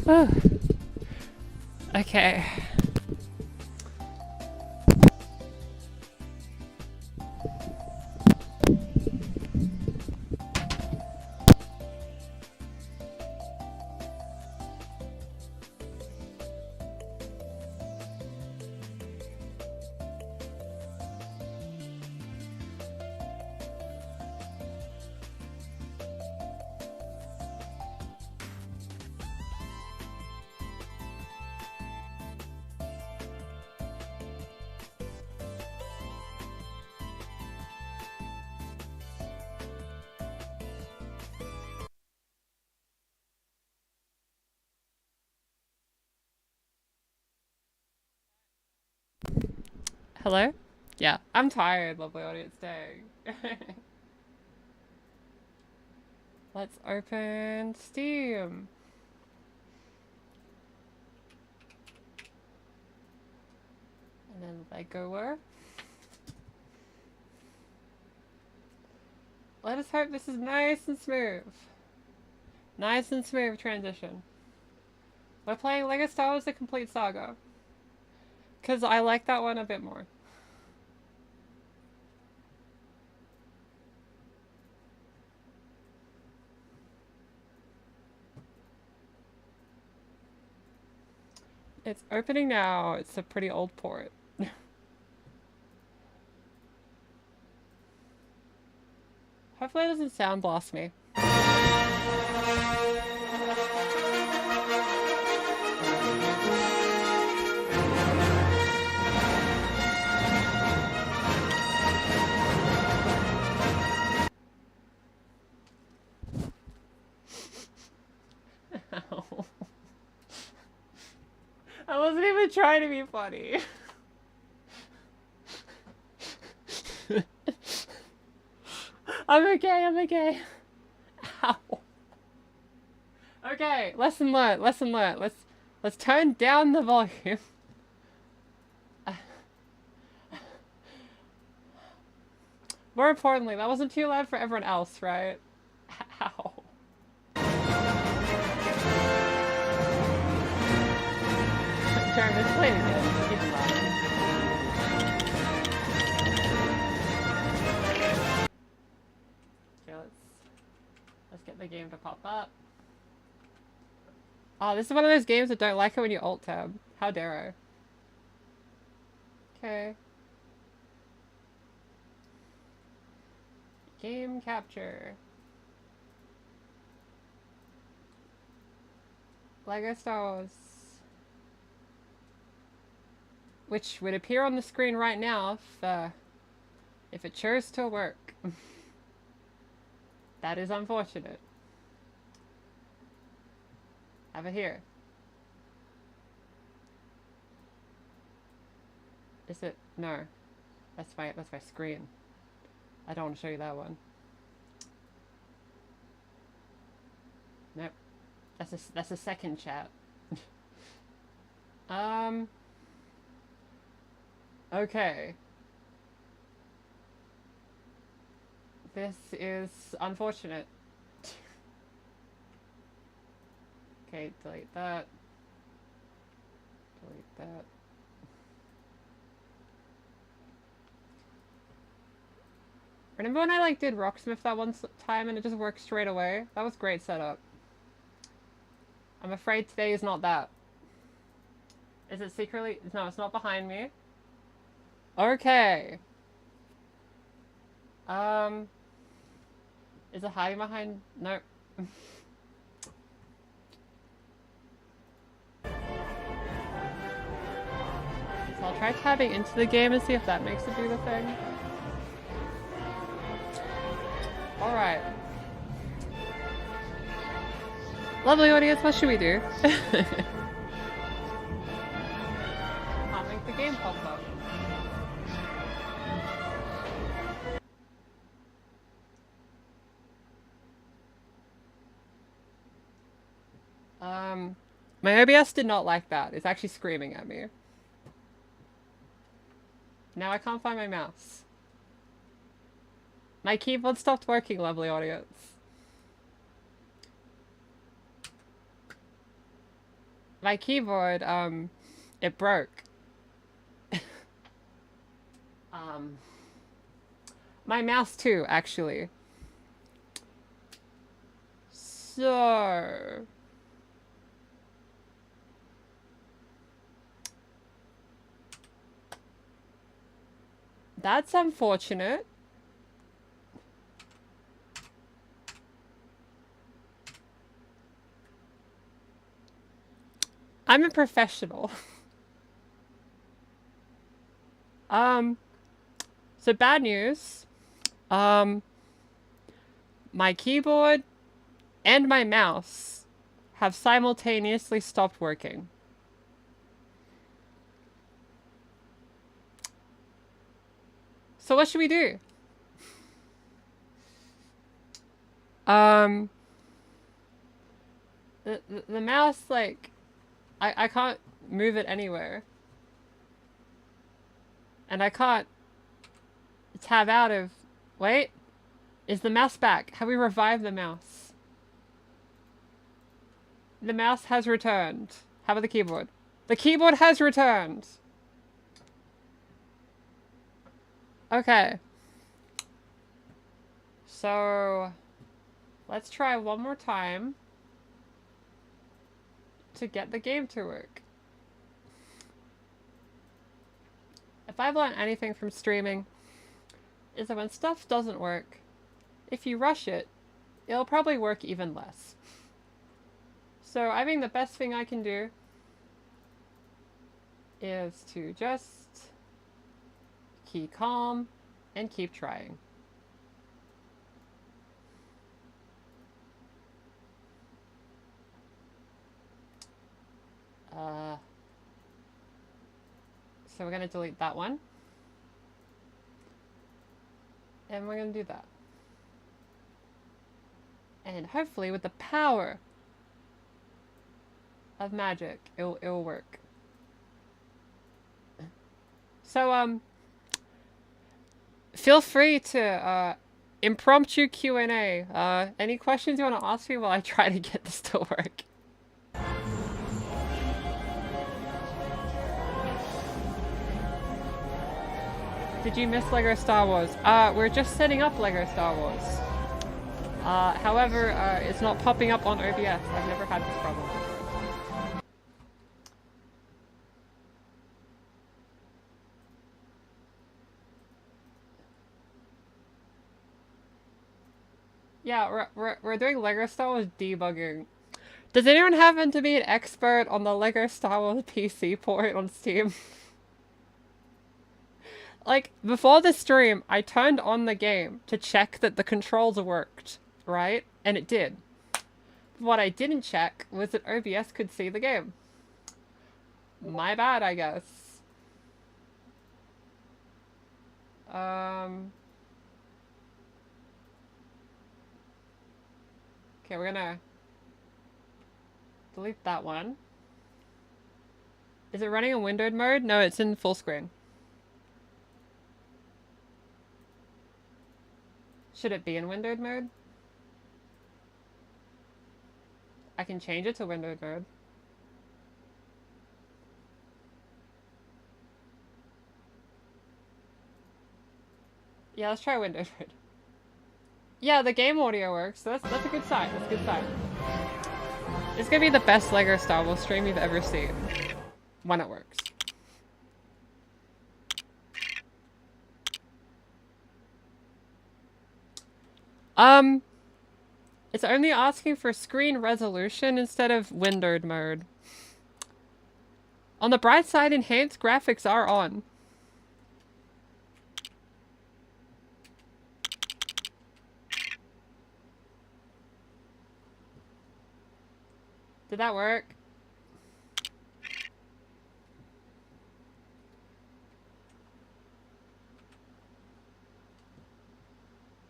Oh. Okay. Hello? Yeah, I'm tired, lovely audience. Dang. Let's open Steam. Let go where? Let us hope this is nice and smooth. Nice and smooth transition. We're playing Lego Star Wars: The Complete Saga. Because I like that one a bit more. It's opening now. It's a pretty old port. Hopefully it doesn't sound blast me. I wasn't even trying to be funny. I'm okay, I'm okay. Ow. Okay, lesson learned, lesson learned. Let's turn down the volume. More importantly, that wasn't too loud for everyone else, right? Ow. Jeremy, play it again. Keep it loud. Okay, let's get the game to pop up. Oh, this is one of those games that don't like it when you alt tab. How dare I? Okay. Game capture. Lego Star Wars. Which would appear on the screen right now if it chose to work. That is unfortunate. Have it here. Is it? No. That's my screen. I don't want to show you that one. Nope. That's a second chat. Okay. This is unfortunate. Okay, delete that. Delete that. Remember when I like did Rocksmith that one time and it just worked straight away? That was great setup. I'm afraid today is not that. Is it secretly? No, it's not behind me. Okay. Is it hiding behind? Nope. So I'll try tabbing into the game and see if that makes it do the thing. Alright. Lovely audience, what should we do? I'll make the game pop up. My OBS did not like that. It's actually screaming at me. Now I can't find my mouse. My keyboard stopped working, lovely audience. My keyboard, it broke. My mouse too, actually. So... that's unfortunate. I'm a professional. So bad news. My keyboard and my mouse have simultaneously stopped working. So what should we do? The mouse, like, I can't move it anywhere. And I can't tab out of... Wait. Is the mouse back? Have we revived the mouse? The mouse has returned. How about the keyboard? The keyboard has returned! Okay. So... let's try one more time to get the game to work. If I've learned anything from streaming, is that when stuff doesn't work, if you rush it, it'll probably work even less. So I think the best thing I can do is to just keep calm and keep trying. So we're going to delete that one. And we're going to do that. And hopefully with the power of magic, it'll work. So, feel free to, impromptu Q&A. Any questions you want to ask me while I try to get this to work? Did you miss LEGO Star Wars? We're just setting up LEGO Star Wars. However, it's not popping up on OBS. I've never had this problem before. Yeah, we're doing LEGO Star Wars debugging. Does anyone happen to be an expert on the LEGO Star Wars PC port on Steam? Like, before the stream, I turned on the game to check that the controls worked, right? And it did. What I didn't check was that OBS could see the game. My bad, I guess. Okay, we're gonna delete that one. Is it running in windowed mode? No, it's in full screen. Should it be in windowed mode? I can change it to windowed mode. Yeah, let's try windowed mode. Yeah, the game audio works, so that's a good sign. That's a good sign. It's gonna be the best LEGO Star Wars stream you've ever seen. When it works. It's only asking for screen resolution instead of windowed mode. On the bright side, enhanced graphics are on. Did that work?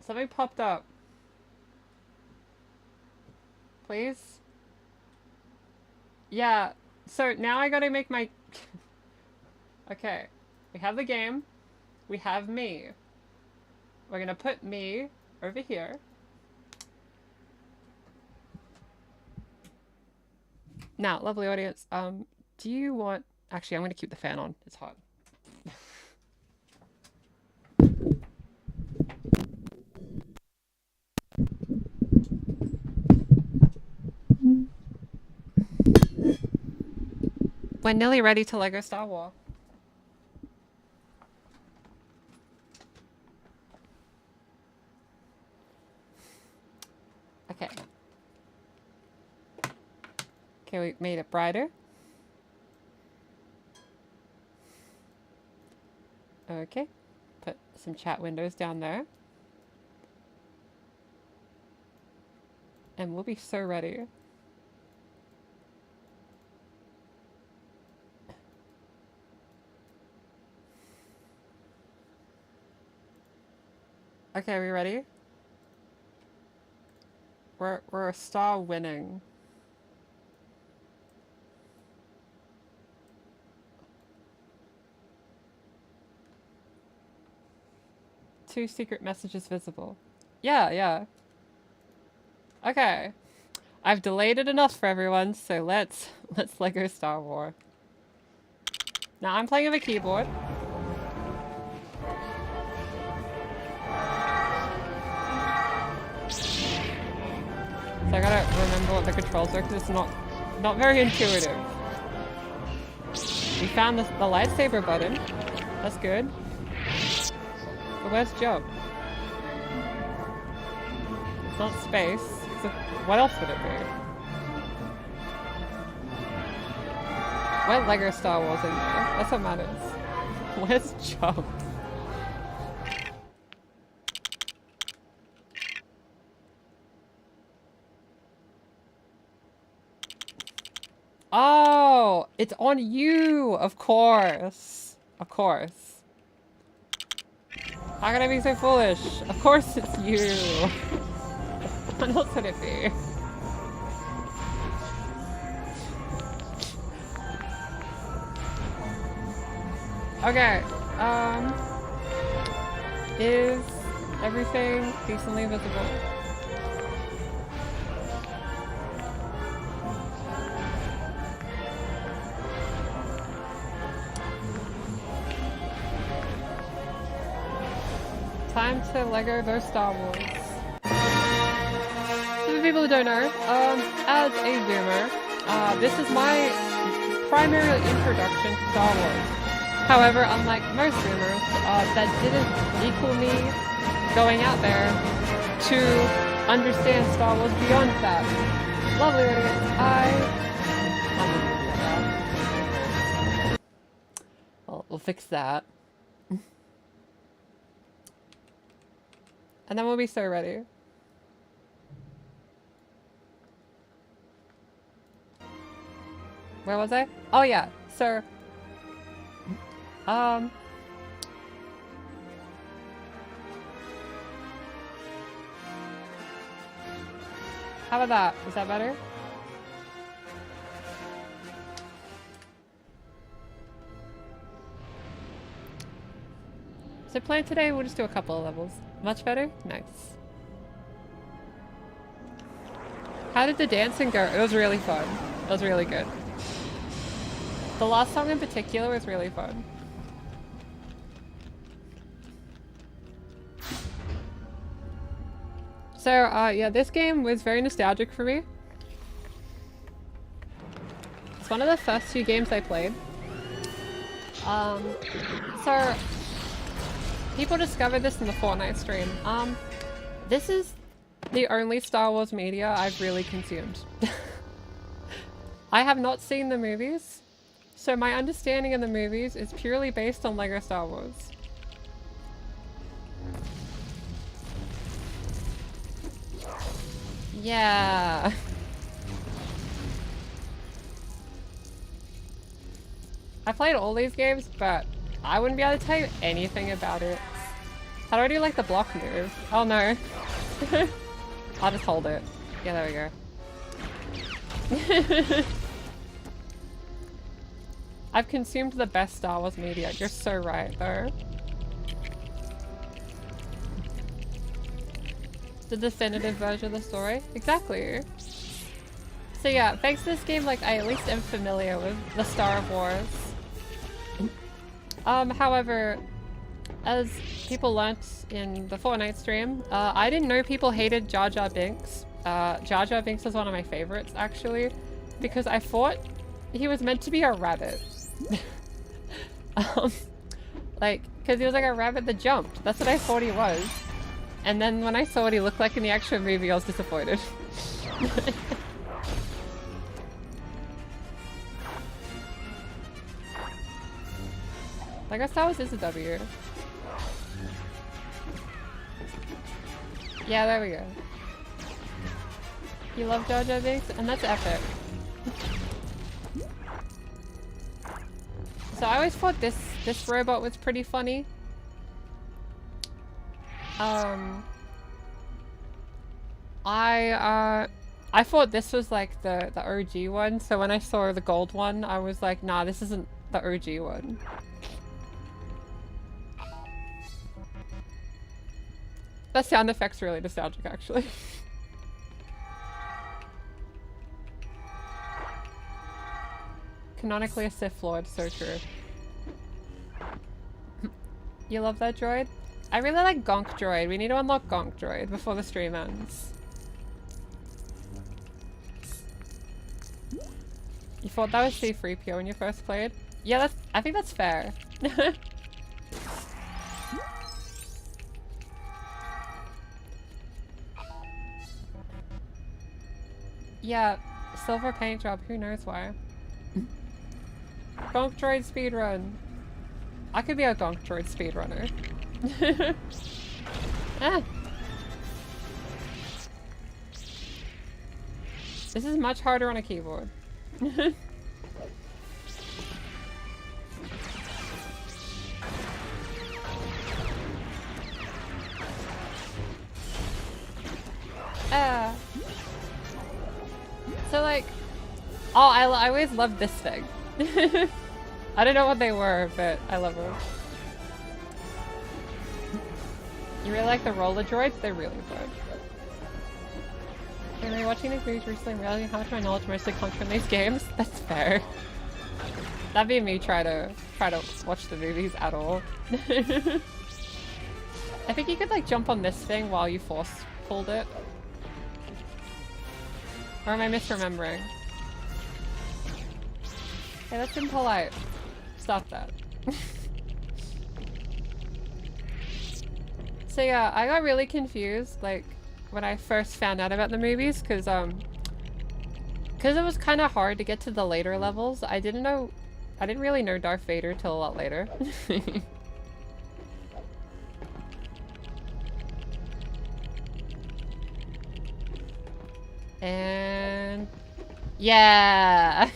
Something popped up. Please? Yeah, so now I gotta make my... Okay, we have the game. We have me. We're gonna put me over here. Now, lovely audience, do you want... Actually, I'm gonna keep the fan on. It's hot. We're nearly ready to LEGO Star Wars. Okay. Okay, we made it brighter. Okay. Put some chat windows down there. And we'll be so ready. Okay, are we ready? We're a star winning. 2 secret messages visible. Yeah, yeah. Okay. I've delayed it enough for everyone, so let's Lego Star Wars. Now I'm playing with a keyboard. So I gotta remember what the controls are because it's not very intuitive. We found the lightsaber button. That's good. But where's jump? It's not space. So what else would it be? Where's Lego Star Wars in there? That's what matters. Where's jump? Oh, it's on you, of course. Of course. How can I be so foolish? Of course it's you. What else would it be? Okay, is everything decently visible? Time to Lego those Star Wars. So for people who don't know, as a Zoomer, this is my primary introduction to Star Wars. However, unlike most Zoomers, that didn't equal me going out there to understand Star Wars beyond that. Lovely audience. Well, we'll fix that. And then we'll be so ready. Where was I? Oh yeah, so... How about that? Is that better? So plan today, we'll just do a couple of levels. Much better? Nice. How did the dancing go? It was really fun. It was really good. The last song in particular was really fun. So, yeah, this game was very nostalgic for me. It's one of the first few games I played. So, people discovered this in the Fortnite stream. This is the only Star Wars media I've really consumed. I have not seen the movies, so my understanding of the movies is purely based on Lego Star Wars. Yeah. I played all these games, but I wouldn't be able to tell you anything about it. How do I do like the block move? Oh no. I'll just hold it. Yeah, there we go. I've consumed the best Star Wars media. You're so right, though. The definitive version of the story. Exactly. So yeah, thanks to this game, like, I at least am familiar with the Star Wars. However, as people learnt in the Fortnite stream, I didn't know people hated Jar Jar Binks. Jar Jar Binks is one of my favorites, actually, because I thought he was meant to be a rabbit. Like, because he was like a rabbit that jumped. That's what I thought he was. And then when I saw what he looked like in the actual movie, I was disappointed. Like, Star Wars is a W. Yeah, there we go. You love Jar Jar Binks? And that's epic. So I always thought this robot was pretty funny. I thought this was like the OG one, so when I saw the gold one, I was like, nah, this isn't the OG one. That sound effect's really nostalgic, actually. Canonically a Sith Lord, so true. You love that droid? I really like Gonk Droid. We need to unlock Gonk Droid before the stream ends. You thought that was C-3PO when you first played? Yeah, I think that's fair. Yeah, silver paint job, who knows why. Gonk Droid speedrun. I could be a Gonk Droid speedrunner. Ah. This is much harder on a keyboard. So like, oh, I always loved this thing. I don't know what they were, but I love them. You really like the roller droids? They're really fun. When I was watching these movies recently, I'm realizing how much my knowledge mostly comes from these games. That's fair. That'd be me try to watch the movies at all. I think you could like jump on this thing while you force pulled it. Or am I misremembering? Hey, that's impolite. Stop that. So yeah, I got really confused like when I first found out about the movies because it was kind of hard to get to the later levels. I didn't really know Darth Vader till a lot later. And yeah.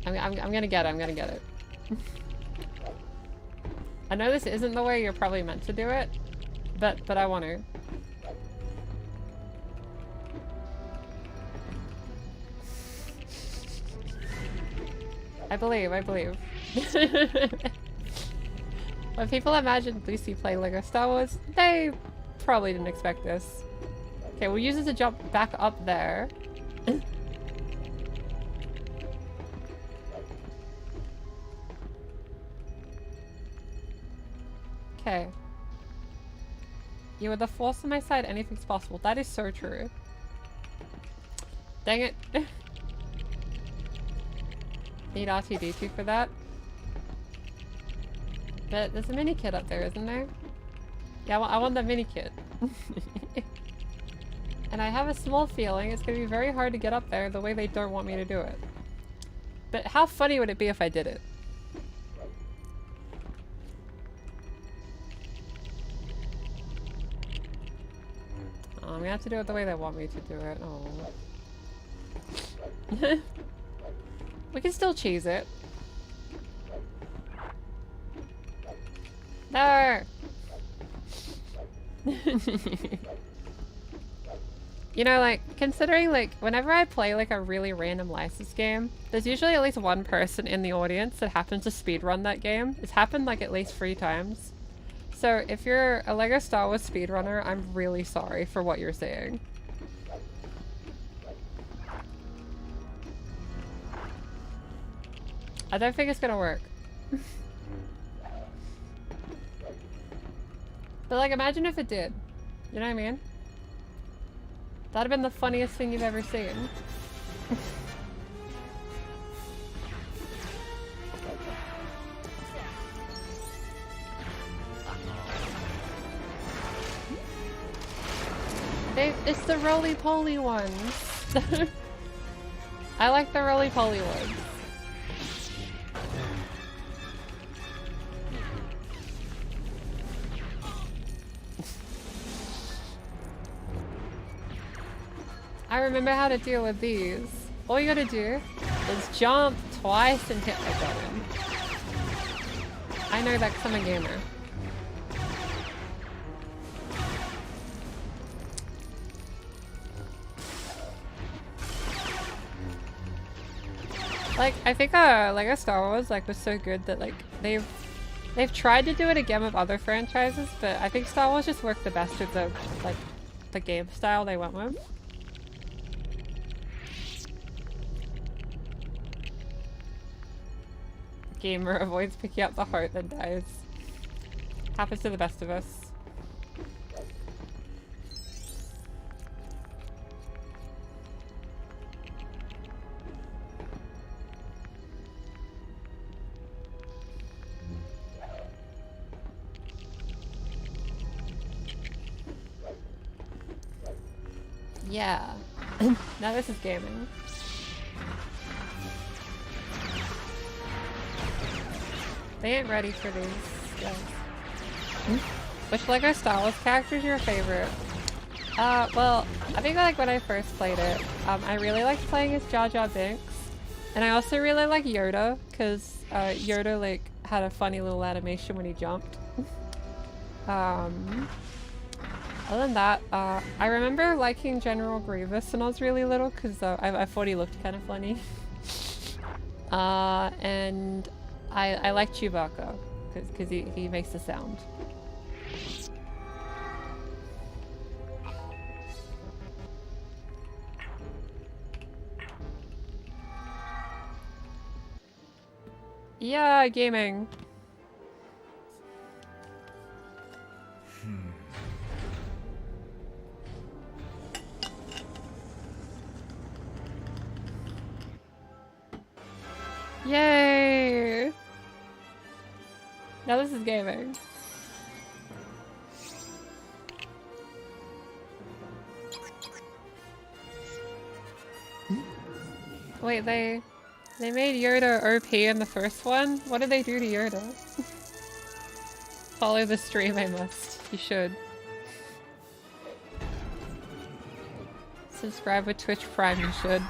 I'm gonna get it, I'm gonna get it. I know this isn't the way you're probably meant to do it, but I want to. I believe. When people imagined Lucy play LEGO Star Wars, they probably didn't expect this. Okay, we'll use this to jump back up there. Okay. You are the force on my side, anything's possible. That is so true. Dang it. Need R2-D2 for that. But there's a mini kit up there, isn't there? Yeah, I want that mini kit. And I have a small feeling it's gonna be very hard to get up there the way they don't want me to do it. But how funny would it be if I did it? Oh, I'm gonna have to do it the way they want me to do it. Oh. We can still cheese it. No! You know, like, considering, like, whenever I play, like, a really random license game, there's usually at least one person in the audience that happens to speedrun that game. It's happened, like, at least 3 times. So, if you're a LEGO Star Wars speedrunner, I'm really sorry for what you're saying. I don't think it's gonna work. But, like, imagine if it did. You know what I mean? That'd have been the funniest thing you've ever seen. It's the roly-poly ones. I like the roly-poly ones. I remember how to deal with these. All you gotta do is jump twice and hit the button. I know that 'cause I'm a gamer. Like, I think LEGO Star Wars like was so good that like they've They've tried to do it again with other franchises, but I think Star Wars just worked the best with the, like, the game style they went with. Gamer avoids picking up the heart then dies. Happens to the best of us. Yeah. Now this is gaming. They ain't ready for these guys. Which LEGO Star Wars character is your favorite? Well, I think like when I first played it, I really liked playing as Jar Jar Binks. And I also really like Yoda, because Yoda like had a funny little animation when he jumped. Other than that, I remember liking General Grievous when I was really little, because I thought he looked kind of funny. And I like Chewbacca, because he makes the sound. Yeah, gaming. Yay! Now this is gaming. Wait, they made Yoda OP in the first one? What did they do to Yoda? Follow the stream, I must. You should. Subscribe with Twitch Prime, you should.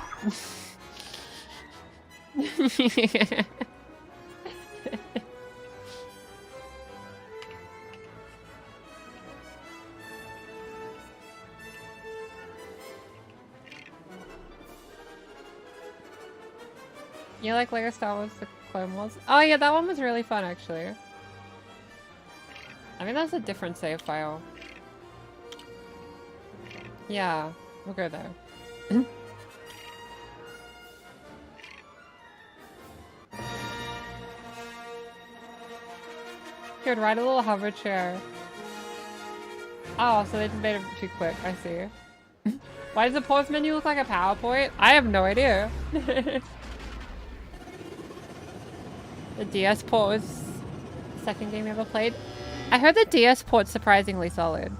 You like LEGO Star Wars The Clone Wars? Oh yeah, that one was really fun actually. I mean that's a different save file. Yeah, we'll go there. Could ride a little hover chair. Oh, so they just made it too quick, I see. Why does the pause menu look like a PowerPoint? I have no idea. The DS port was the second game you ever played. I heard the DS port's surprisingly solid.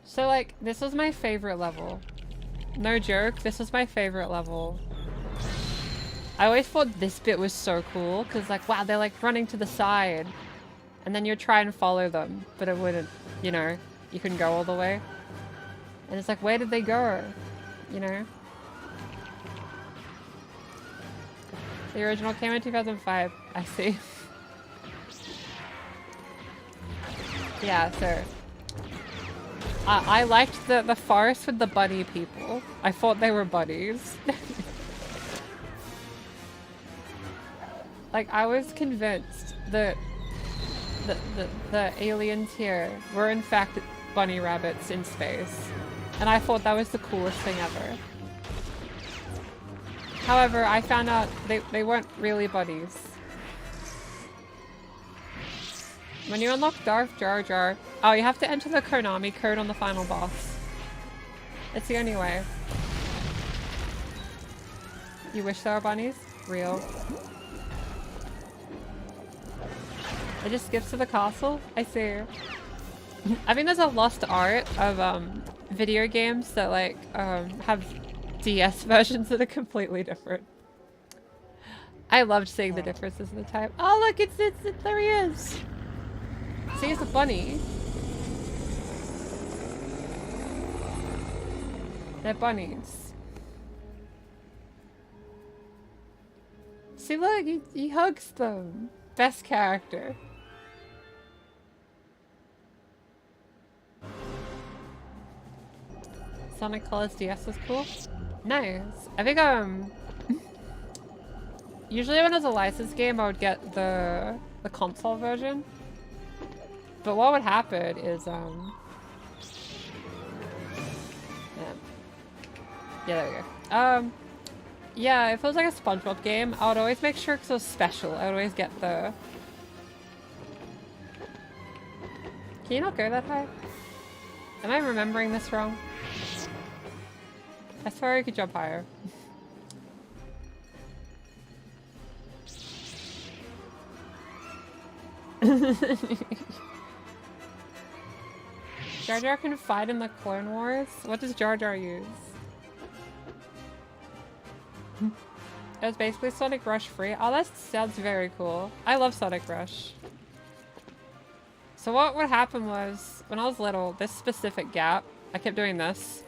So like, this was my favorite level. No joke, this was my favorite level. I always thought this bit was so cool, because like, wow, they're like running to the side. And then you'd try and follow them, but it wouldn't, you know. You couldn't go all the way. And it's like, where did they go? You know? The original came in 2005. I see. Yeah, so... I liked the forest with the bunny people. I thought they were bunnies. Like, I was convinced that the aliens here were in fact bunny rabbits in space. And I thought that was the coolest thing ever. However, I found out they weren't really bunnies. When you unlock Darth Jar Jar... Oh, you have to enter the Konami code on the final boss. It's the only way. You wish there were bunnies? Real. It just skips to the castle? I see. I think there's a lost art of video games that like have DS versions that are completely different. I loved seeing the differences in the type. Oh look, it's there he is. See, it's a bunny. They're bunnies. See, look, he hugs them. Best character. Sonic Colors DS is cool. Nice. I think usually when it's a licensed game, I would get the console version. But what would happen is yeah, there we go. Yeah, if it was like a SpongeBob game, I would always make sure because it was special. I would always get the. Can you not go that high? Am I remembering this wrong? I swear I could jump higher. Jar Jar can fight in the Clone Wars? What does Jar Jar use? It was basically Sonic Rush free. Oh, that sounds very cool. I love Sonic Rush. So what would happen was, when I was little, this specific gap, I kept doing this.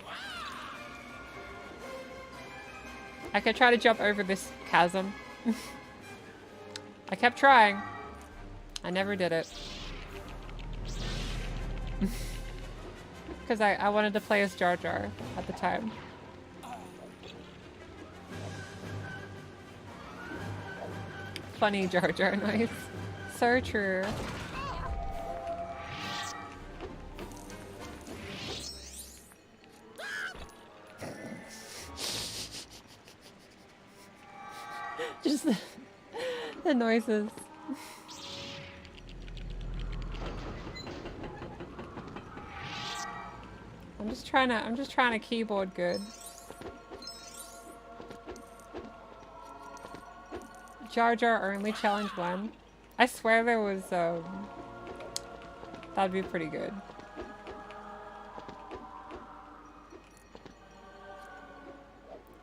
I could try to jump over this chasm. I kept trying. I never did it. Because I wanted to play as Jar Jar at the time. Funny Jar Jar noise. So true. Just the noises. I'm just trying to keyboard good. Jar Jar only challenge 1. I swear there was that'd be pretty good.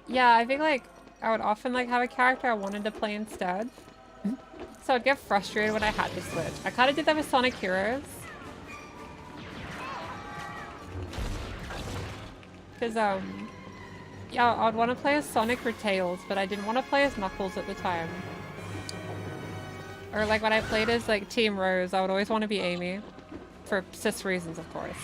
Yeah, I think like I would often like have a character I wanted to play instead. So I'd get frustrated when I had to switch. I kind of did that with Sonic Heroes. Because, yeah, I'd want to play as Sonic or Tails, but I didn't want to play as Knuckles at the time. Or like when I played as like Team Rose, I would always want to be Amy. For cis reasons, of course.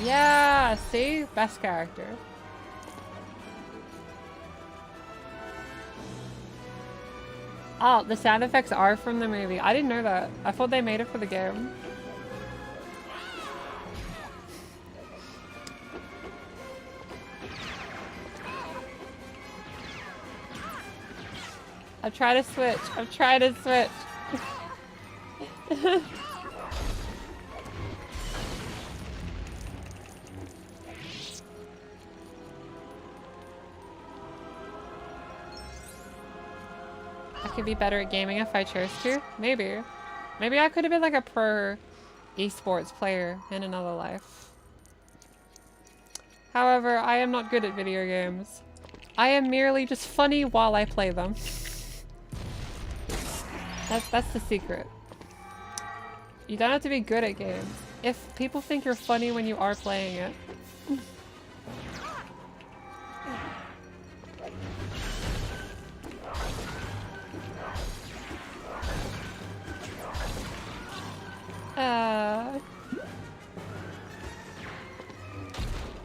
Yeah, see? Best character. Oh, the sound effects are from the movie. I didn't know that. I thought they made it for the game. I'm trying to switch. I'm trying to switch. I could be better at gaming if I chose to. Maybe. Maybe I could have been like a pro esports player in another life. However, I am not good at video games. I am merely just funny while I play them. That's the secret. You don't have to be good at games. If people think you're funny when you are playing it.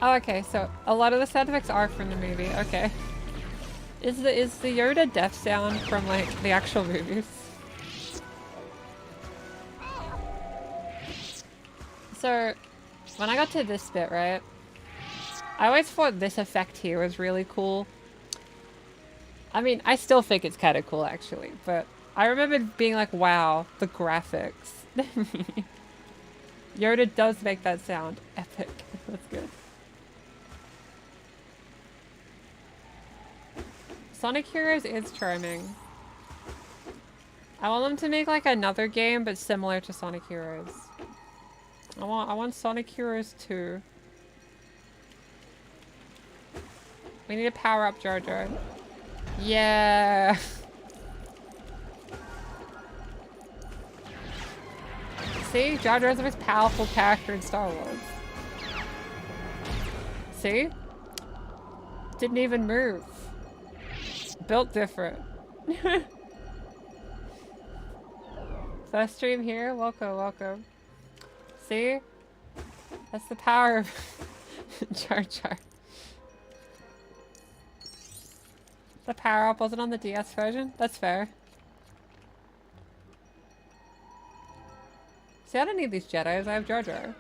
Oh, okay, so a lot of the sound effects are from the movie. Okay. Is the Yoda death sound from like the actual movies? So, when I got to this bit, right? I always thought this effect here was really cool. I mean, I still think it's kind of cool actually, but I remember being like, wow, the graphics. Yoda does make that sound epic. That's good. Sonic Heroes is charming. I want them to make like another game, but similar to Sonic Heroes. I want Sonic Heroes 2. We need to power up Jar Jar. Yeah. See? Jar Jar's the most powerful character in Star Wars. See? Didn't even move. Built different. First stream here? Welcome, welcome. See? That's the power of Jar Jar. The power up wasn't on the DS version? That's fair. See, I don't need these Jedis, I have Jar Jar.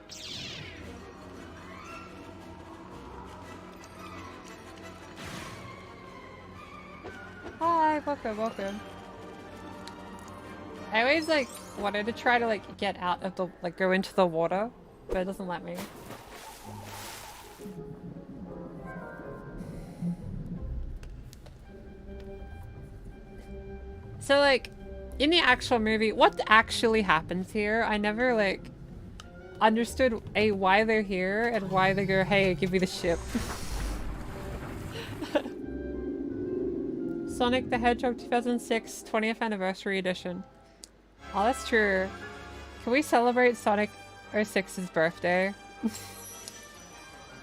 Hi, welcome, welcome. I always like wanted to try to like get out of the like go into the water, but it doesn't let me. So like in the actual movie, what actually happens here? I never like understood why they're here and why they go, hey, give me the ship. Sonic the Hedgehog 2006 20th Anniversary Edition. Oh, that's true. Can we celebrate Sonic 06's birthday?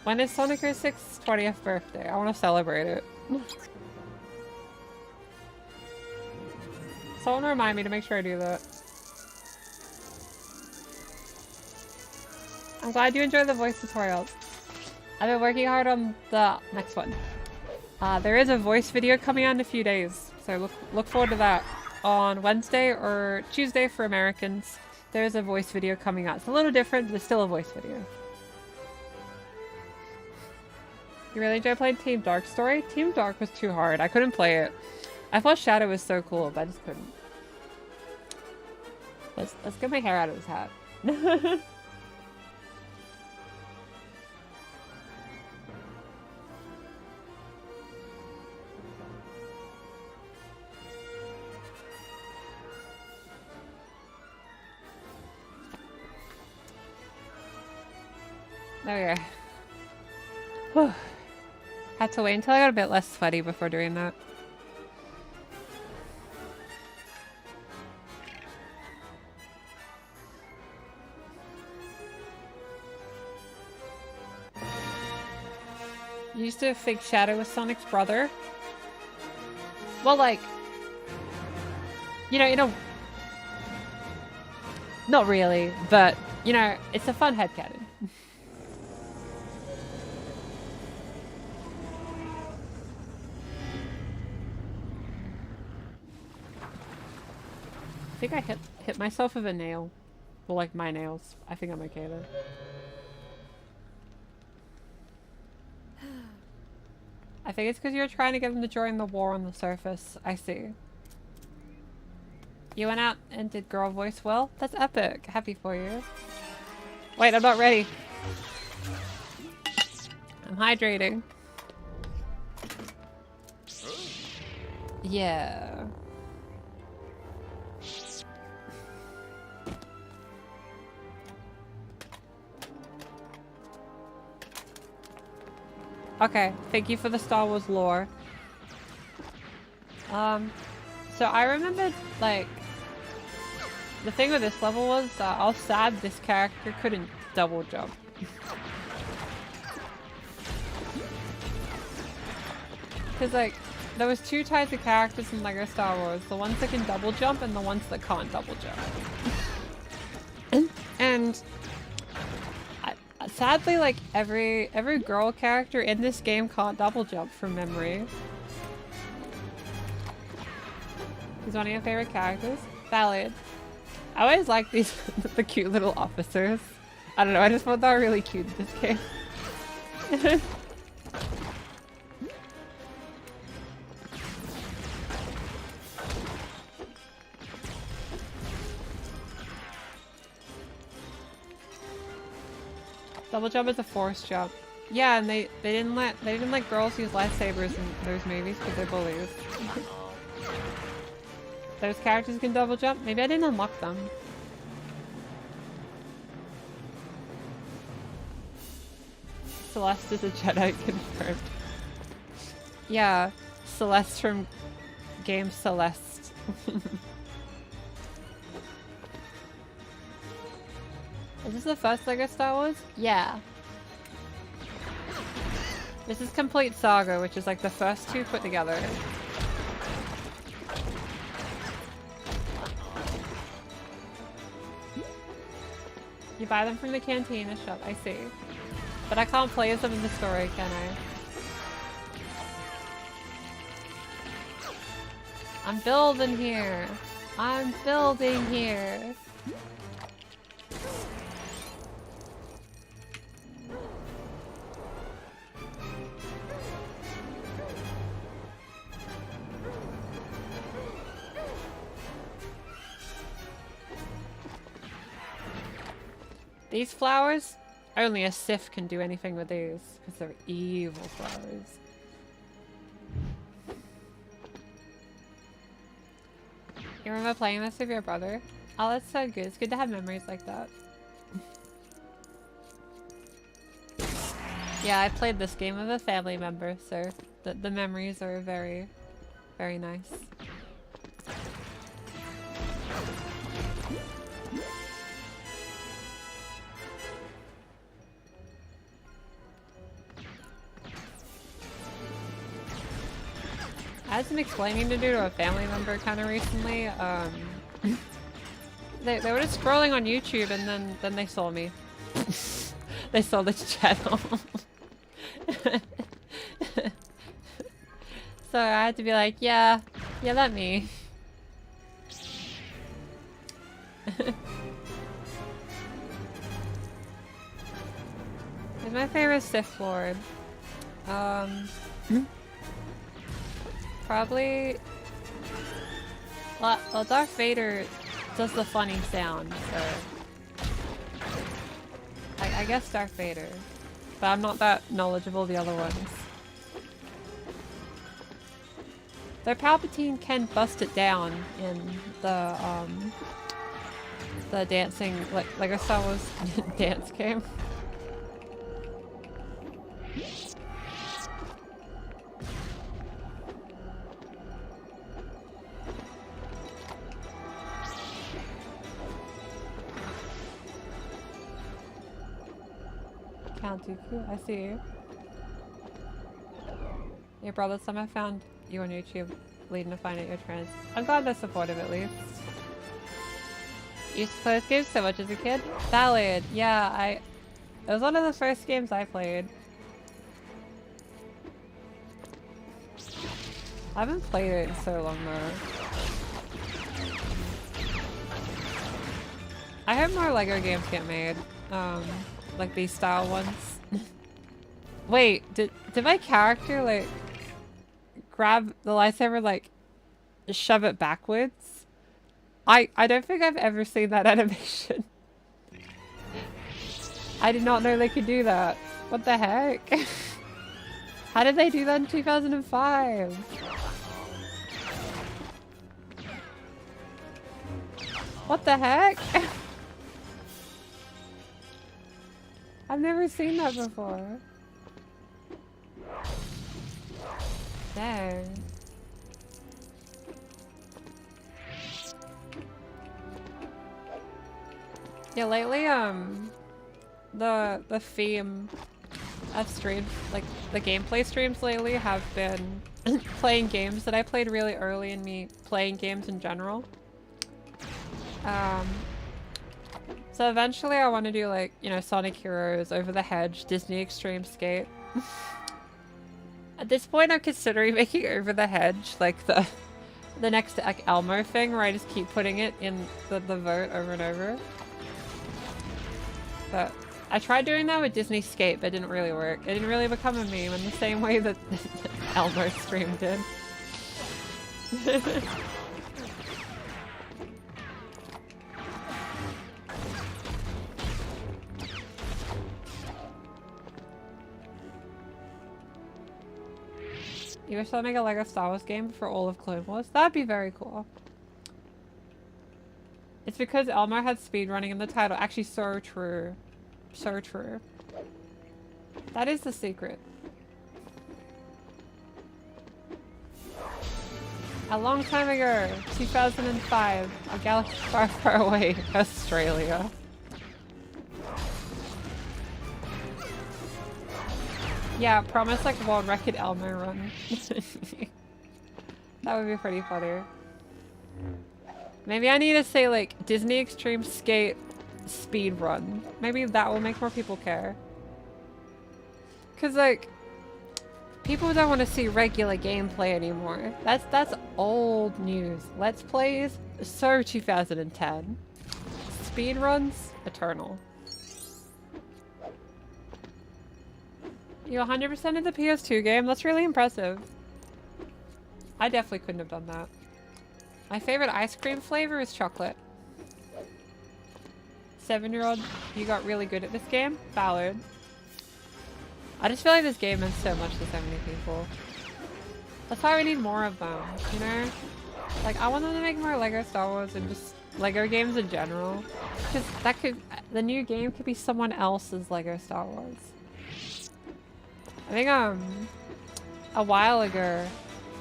When is Sonic 06's 20th birthday? I want to celebrate it. Someone remind me to make sure I do that. I'm glad you enjoy the voice tutorials. I've been working hard on the next one. There is a voice video coming out in a few days, so look forward to that. On Wednesday or Tuesday for Americans, there's a voice video coming out. It's a little different, but it's still a voice video. You really enjoy playing Team Dark Story? Team Dark was too hard. I couldn't play it. I thought Shadow was so cool, but I just couldn't. Let's get my hair out of this hat. Okay. Whew. Had to wait until I got a bit less sweaty before doing that. You used to think Shadow was Sonic's brother? Well, like, you know, not really, but, you know, it's a fun headcanon. I think I hit myself with a nail. Well, like my nails. I think I'm okay though. I think it's because you were trying to get them to join the war on the surface. I see. You went out and did girl voice well? That's epic. Happy for you. Wait, I'm not ready. I'm hydrating. Yeah. Okay, thank you for the Star Wars lore. So I remembered, like, the thing with this level was, I was sad this character couldn't double jump. Because, like, there was two types of characters in LEGO Star Wars. The ones that can double jump and the ones that can't double jump. And sadly, like, every girl character in this game can't double jump from memory. He's one of your favorite characters? Valid. I always like these the cute little officers. I don't know, I just thought they were really cute in this game. Double jump is a forced jump. Yeah, and they didn't let girls use lightsabers in those movies because they're bullies. Those characters can double jump? Maybe I didn't unlock them. Celeste is a Jedi confirmed. Yeah, Celeste from game Celeste. Is this the first LEGO Star Wars? Yeah. This is Complete Saga, which is like the first two put together. You buy them from the cantina shop, I see. But I can't play as them in the story, can I? I'm building here. I'm building here. These flowers? Only a Sith can do anything with these, because they're evil flowers. You remember playing this with your brother? Oh, that's so good. It's good to have memories like that. Yeah, I played this game with a family member, so the memories are very, very nice. I had some explaining to do to a family member kind of recently. They were just scrolling on YouTube and then they saw me. They saw the channel. So I had to be like, yeah, let me. He's my favorite Sith Lord. Probably... Well, Darth Vader does the funny sound, so... I guess Darth Vader. But I'm not that knowledgeable of the other ones. Though Palpatine can bust it down in the dancing, like a Star Wars dance game. Count Dooku, I see you. Your brother somehow found you on YouTube, leading to find out you're trans. I'm glad they're supportive at least. You used to play this game so much as a kid? Valid, yeah, it was one of the first games I played. I haven't played it in so long though. I hope more LEGO games get made. Like these style ones. Wait, did my character like grab the lightsaber, like shove it backwards? I don't think I've ever seen that animation. I did not know they could do that. What the heck? How did they do that in 2005? What the heck? I've never seen that before. Dang. Yeah, lately, the theme of streams, like the gameplay streams lately have been playing games that I played really early in me playing games in general. So eventually I want to do like, you know, Sonic Heroes, Over the Hedge, Disney Extreme Skate. At this point I'm considering making Over the Hedge like the next like Elmo thing where I just keep putting it in the vote over and over. But I tried doing that with Disney Skate, but it didn't really work. It didn't really become a meme in the same way that Elmo stream did. You wish I'd make a LEGO Star Wars game for all of Clone Wars? That'd be very cool. It's because Elmo had speedrunning in the title. Actually, so true. So true. That is the secret. A long time ago, 2005, a galaxy far, far away, Australia. Yeah, promise like world record Elmo run. That would be pretty funny. Maybe I need to say like Disney Extreme Skate speed run. Maybe that will make more people care. Cause like, people don't want to see regular gameplay anymore. That's old news. Let's Plays, so 2010. Speed runs, eternal. You 100% of the PS2 game? That's really impressive. I definitely couldn't have done that. My favorite ice cream flavor is chocolate. 7-year-old, you got really good at this game? Valid. I just feel like this game meant so much to so many people. That's why we need more of them, you know? Like, I want them to make more Lego Star Wars and just Lego games in general. Because that could, the new game could be someone else's Lego Star Wars. I think, a while ago,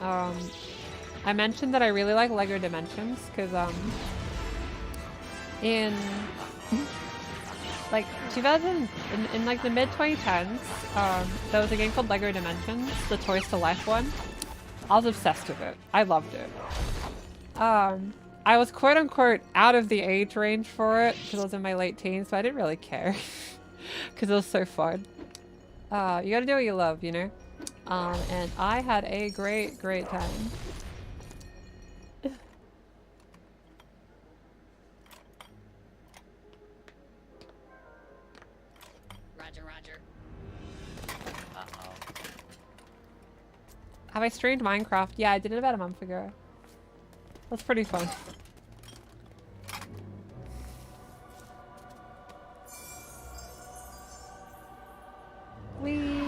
I mentioned that I really like Lego Dimensions, because, in like 2000, in like the mid 2010s, there was a game called Lego Dimensions, the Toys to Life one. I was obsessed with it. I loved it. I was quote unquote out of the age range for it because I was in my late teens, so I didn't really care because it was so fun. You gotta do what you love, you know? And I had a great time. Roger. Uh-oh. Have I streamed Minecraft? Yeah, I did it about a month ago. That's pretty fun. Whee!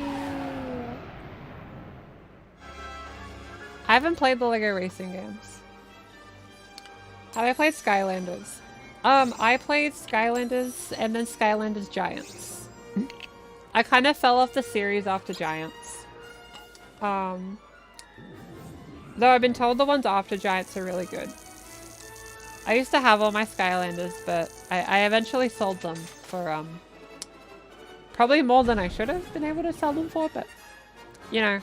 I haven't played the Lego racing games. Have I played Skylanders? I played Skylanders and then Skylanders Giants. I kind of fell off the series after Giants. Though I've been told the ones after Giants are really good. I used to have all my Skylanders, but I eventually sold them for, probably more than I should have been able to sell them for, but, you know.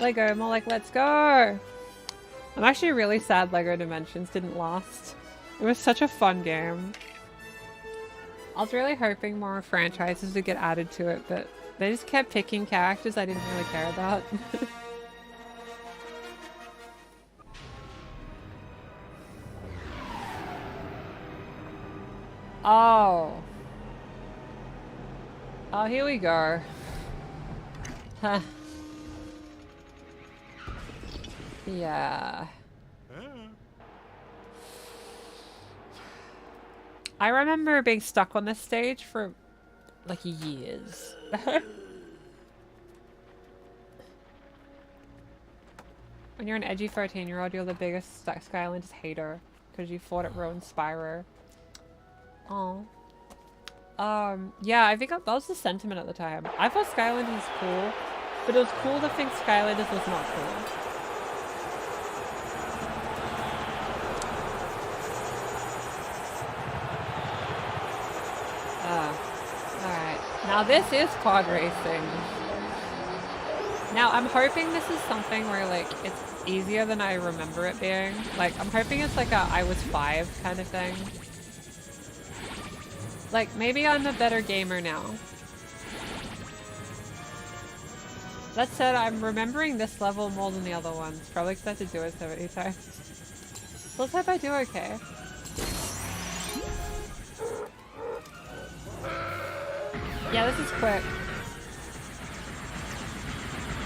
Lego, more like, let's go! I'm actually really sad Lego Dimensions didn't last. It was such a fun game. I was really hoping more franchises would get added to it, but they just kept picking characters I didn't really care about. Oh. Oh, here we go. Huh. Yeah. I remember being stuck on this stage for like years. When you're an edgy 13-year-old, you're the biggest Skylanders hater because you thought it ruined Spyro. Oh. Yeah, I think that was the sentiment at the time. I thought Skylanders was cool, but it was cool to think Skylanders was not cool. Alright. Now this is pod racing. Now I'm hoping this is something where like it's easier than I remember it being. Like I'm hoping it's like a I was 5 kind of thing. Like maybe I'm a better gamer now. That said, I'm remembering this level more than the other ones. Probably because I had to do it so many times. So let's hope I do okay. Yeah, this is quick.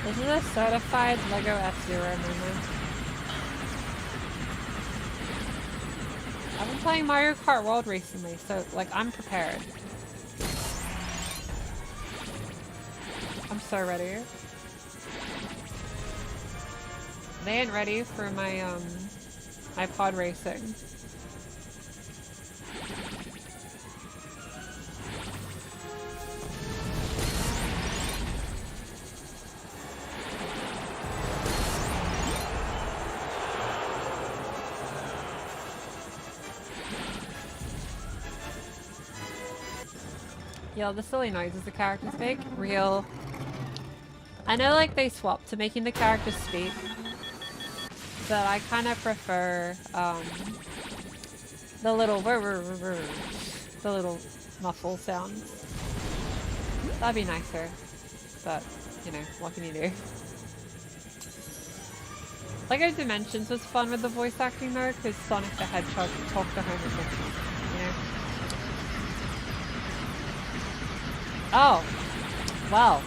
This is a certified Lego F-Zero moment. I've been playing Mario Kart World recently, so like I'm prepared. I'm so ready. They ain't ready for my my pod racing. Yo, the silly noises the characters make, real. I know like they swapped to making the characters speak, but I kind of prefer The little the little muffle sounds. That'd be nicer. But, you know, what can you do? Lego Dimensions was fun with the voice acting though, because Sonic the Hedgehog talked to Homer Simpson, you know? Oh! Well.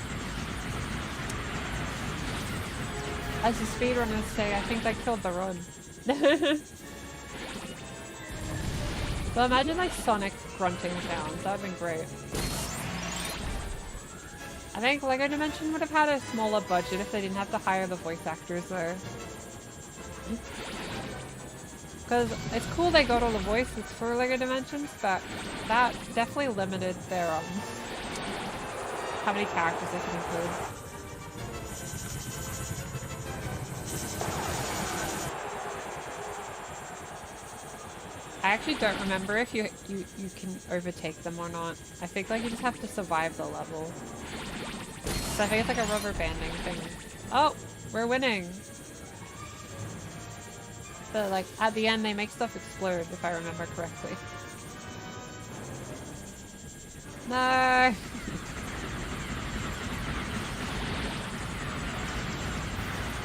As the speedrunners say, I think they killed the run. So imagine like Sonic grunting sounds, that would've been great. I think Lego Dimension would have had a smaller budget if they didn't have to hire the voice actors though. Because it's cool they got all the voices for Lego Dimensions, but that definitely limited their how many characters they could include. I actually don't remember if you can overtake them or not. I think like you just have to survive the level. So I think it's like a rubber banding thing. Oh, we're winning. But like at the end they make stuff explode if I remember correctly. No.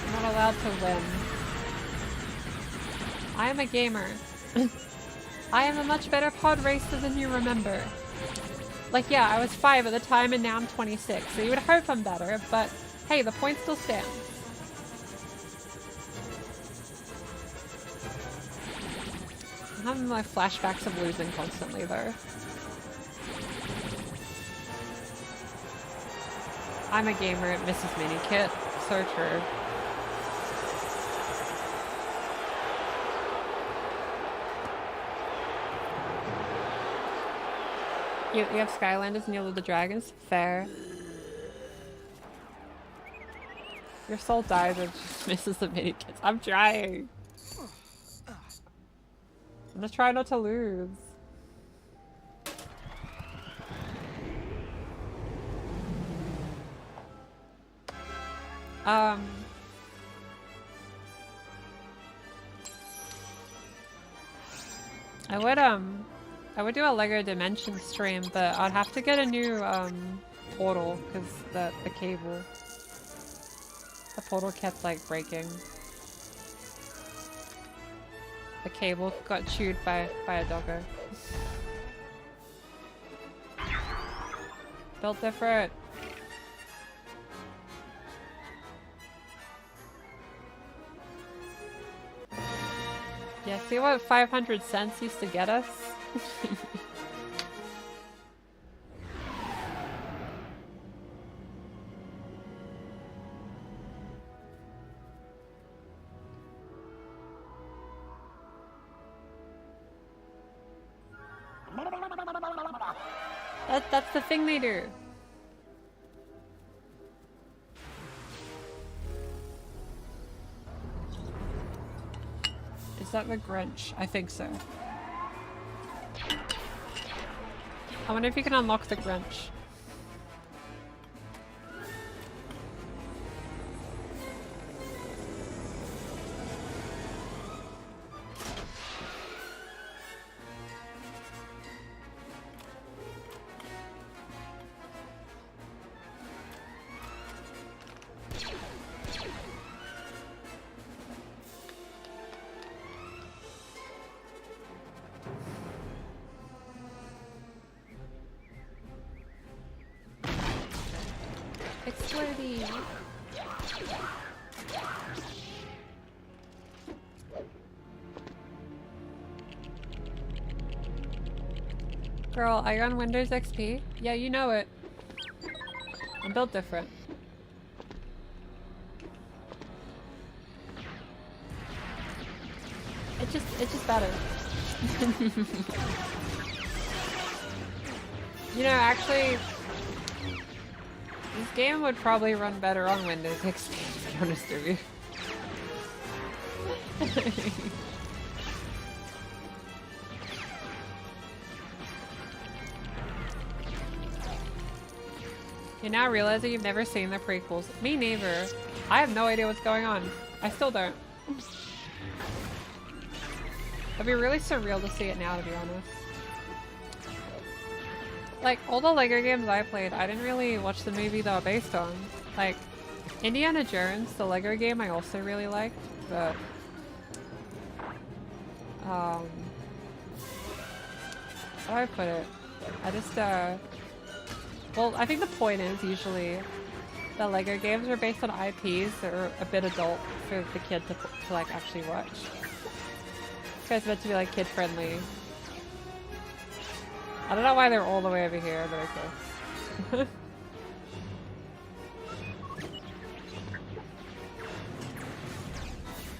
I'm not allowed to win. I am a gamer. I am a much better pod racer than you remember. Like, yeah, I was 5 at the time and now I'm 26, so you would hope I'm better, but hey, the point still stands. I'm having my flashbacks of losing constantly, though. I'm a gamer at Mrs. Minikit. So true. You have Skylanders and you have the dragons? Fair. Your soul dies and just misses the mini kits. I'm trying. I'm just trying not to lose. I would do a Lego Dimension stream, but I'd have to get a new portal because the cable, the portal kept like breaking. The cable got chewed by a doggo. Built different. Yeah, see what 500 cents used to get us? That's the thing they do. Is that the Grinch? I think so. I wonder if you can unlock the Grinch. Explodey. Girl, are you on Windows XP? Yeah, you know it. I'm built different. It's just better. You know, actually, this game would probably run better on Windows XP, to be honest with you. You now realize that you've never seen the prequels. Me neither. I have no idea what's going on. I still don't. It'd be really surreal to see it now, to be honest. Like, all the LEGO games I played, I didn't really watch the movie they were based on. Like, Indiana Jones, the LEGO game, I also really liked, but... how do I put it? I just, well, I think the point is usually the LEGO games are based on IPs that are a bit adult for the kid to like, actually watch. So it's meant to be, like, kid-friendly. I don't know why they're all the way over here, but okay.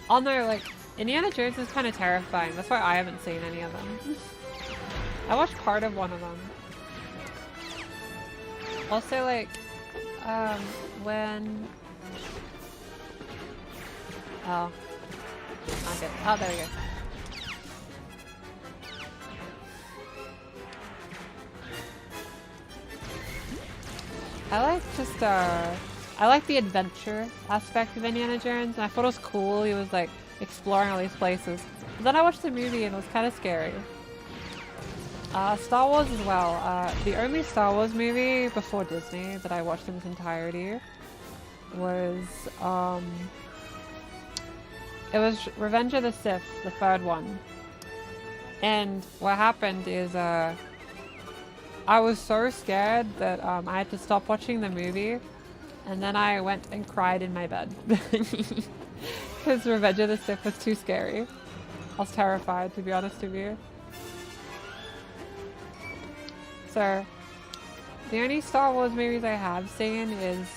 Oh no, like, Indiana Jones is kind of terrifying. That's why I haven't seen any of them. I watched part of one of them. Also, like, when... Oh. Okay. Oh, there we go. I like just, I like the adventure aspect of Indiana Jones, and I thought it was cool. He was, like, exploring all these places. But then I watched the movie and it was kind of scary. Star Wars as well. The only Star Wars movie before Disney that I watched in its entirety was, it was Revenge of the Sith, the third one. And what happened is, I was so scared that I had to stop watching the movie, and then I went and cried in my bed. Because Revenge of the Sith was too scary. I was terrified, to be honest with you. So, the only Star Wars movies I have seen is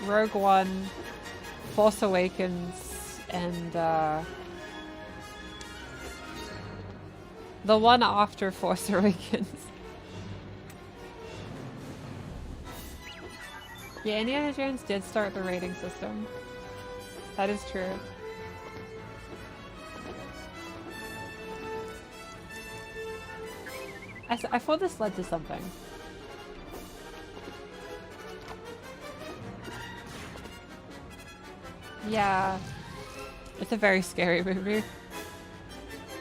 Rogue One, Force Awakens, and the one after Force Awakens. Yeah, Indiana Jones did start the rating system. That is true. I thought this led to something. Yeah. It's a very scary movie.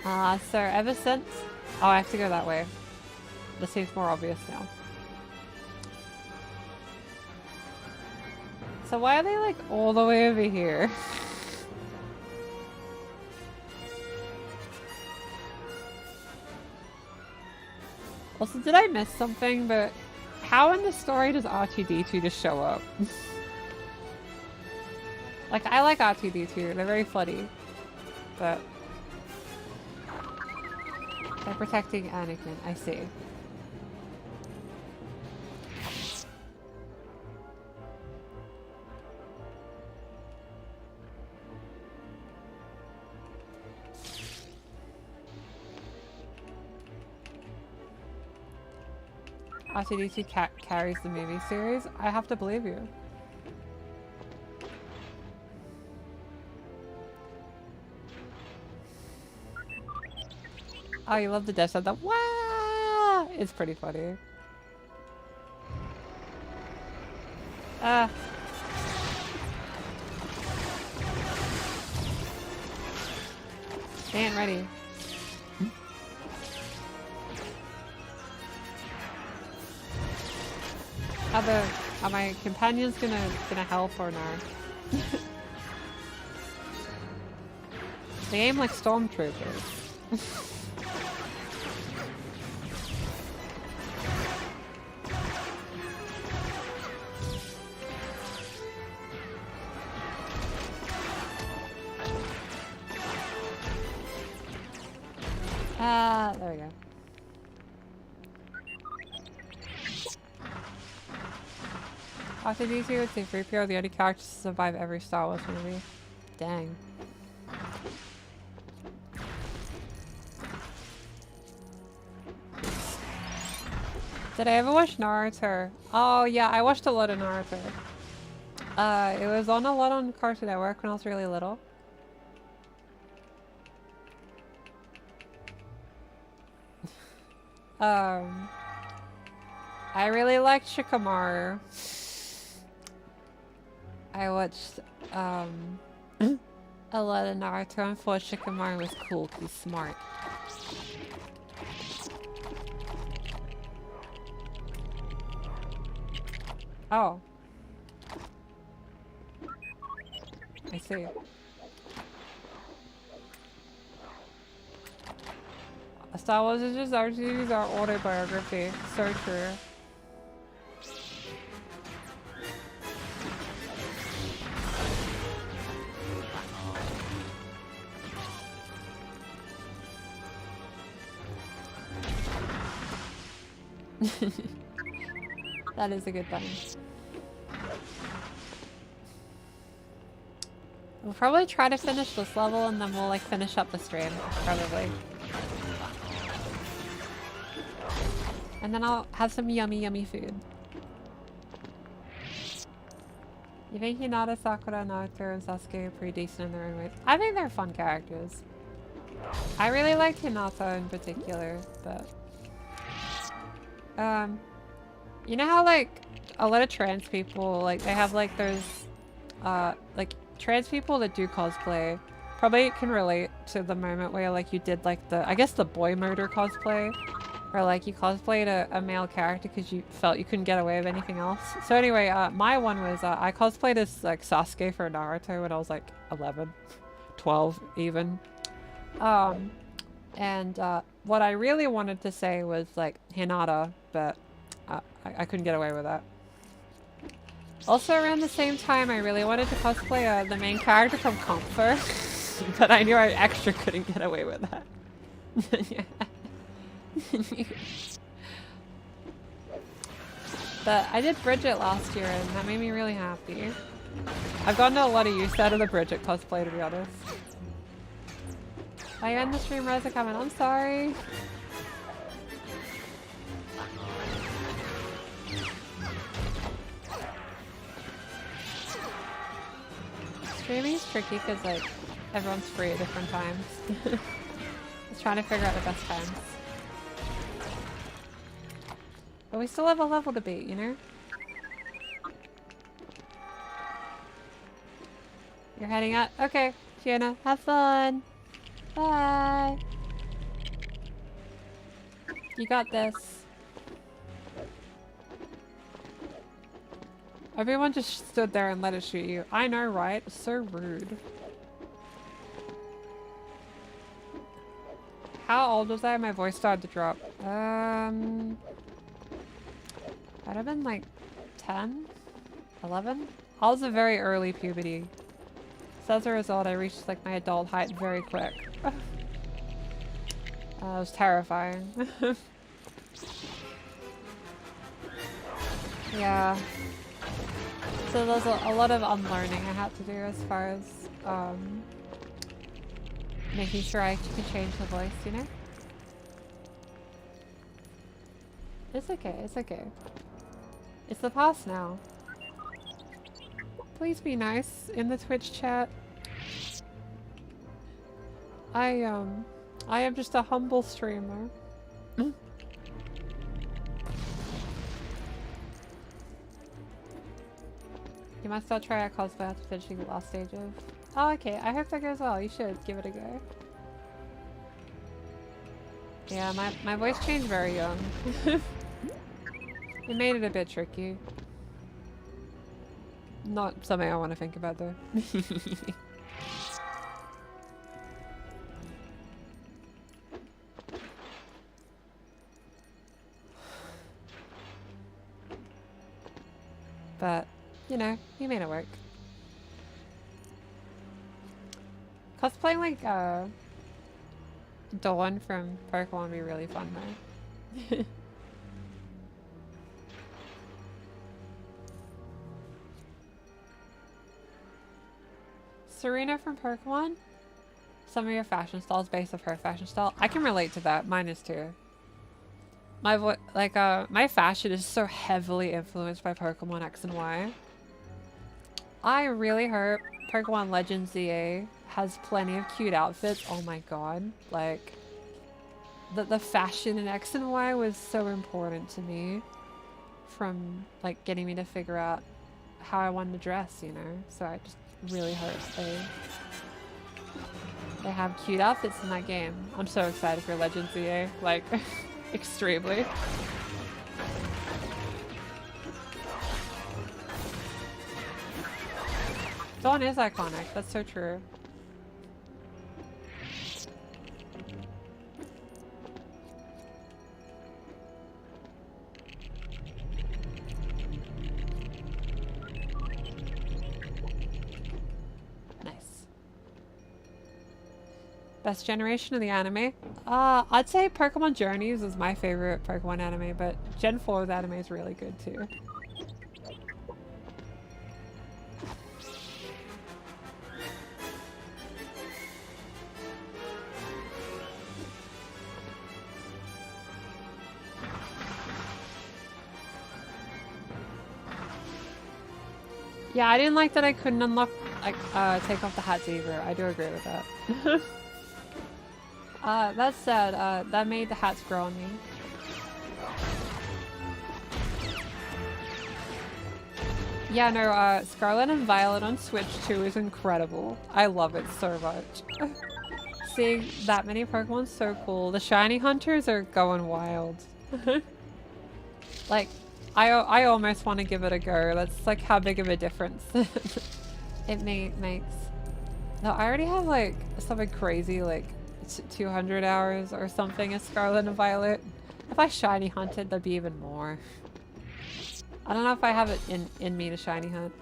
So ever since... Oh, I have to go that way. This seems more obvious now. So why are they, like, all the way over here? Also, did I miss something? But how in the story does R2-D2 just show up? Like, I like R2-D2. They're very funny. But... they're protecting Anakin. I see. R2-D2 carries the movie series. I have to believe you. Oh, you love the death of the wah! It's pretty funny. Stand ready. Are my companions gonna help or not? They aim like stormtroopers. There we go. R2-D2 and C-3PO are the only characters to survive every Star Wars movie. Dang. Did I ever watch Naruto? Oh yeah, I watched a lot of Naruto. It was on a lot on Cartoon Network when I was really little. I really liked Shikamaru. I watched, A lot of Naruto and thought Shikamaru was cool because he's smart. Oh. I see. Star Wars is just our autobiography. So true. That is a good button. We'll probably try to finish this level and then we'll like finish up the stream, probably. And then I'll have some yummy, yummy food. You think Hinata, Sakura, Naruto, and Sasuke are pretty decent in their own ways? I think they're fun characters. I really liked Hinata in particular, but... you know how like a lot of trans people, like they have like those, like trans people that do cosplay probably can relate to the moment where like you did like the, I guess the boy murder cosplay. Or like you cosplayed a male character because you felt you couldn't get away with anything else. So anyway, my one was I cosplayed as like Sasuke for Naruto when I was like 11, 12 even. And what I really wanted to say was like Hinata, but I couldn't get away with that. Also around the same time, I really wanted to cosplay the main character from Comfort, but I knew I extra couldn't get away with that. Yeah. But I did Bridget last year and that made me really happy. I've gotten a lot of use out of the Bridget cosplay, to be honest. I end the stream, Reza comment. I'm sorry. Streaming is tricky because like everyone's free at different times. Just trying to figure out the best times. But we still have a level to beat, you know? You're heading out? Okay, Fiona, have fun! Bye! You got this. Everyone just stood there and let it shoot you. I know, right? So rude. How old was I? My voice started to drop. I'd have been like 10? 11? I was a very early puberty. So as a result, I reached like my adult height very quick. It was terrifying. Yeah. So there's a lot of unlearning I had to do as far as making sure I can change the voice, you know? It's okay, it's okay. It's the past now. Please be nice in the Twitch chat. I am just a humble streamer. You must still try a cosplay after finishing the last stage of... Oh, okay. I hope that goes well. You should give it a go. Yeah, my voice changed very young. It made it a bit tricky. Not something I want to think about though. But, you know, you made it work. Cosplaying like Dawn from Pokemon would be really fun though. Serena from Pokemon? Some of your fashion styles based off her fashion style. I can relate to that. Mine is too. My fashion is so heavily influenced by Pokemon X and Y. I really hope Pokemon Legends ZA has plenty of cute outfits. Oh my god. Like, the fashion in X and Y was so important to me. From, like, getting me to figure out how I wanted to dress, you know? So I just really hope they They have cute outfits in that game. I'm so excited for Legends EA. Like, extremely. Dawn is iconic. That's so true. Nice. Best generation of the anime? I'd say Pokemon Journeys is my favorite Pokemon anime, but Gen 4's anime is really good too. Yeah, I didn't like that I couldn't unlock, like, take off the hats either. I do agree with that. That said, that made the hats grow on me. Yeah, no, Scarlet and Violet on Switch 2 is incredible. I love it so much. Seeing that many Pokemon is so cool. The shiny hunters are going wild. Like, I almost want to give it a go. That's like how big of a difference it makes. No, I already have like something crazy like 200 hours or something as Scarlet and Violet. If I shiny hunted, that'd be even more. I don't know if I have it in me to shiny hunt.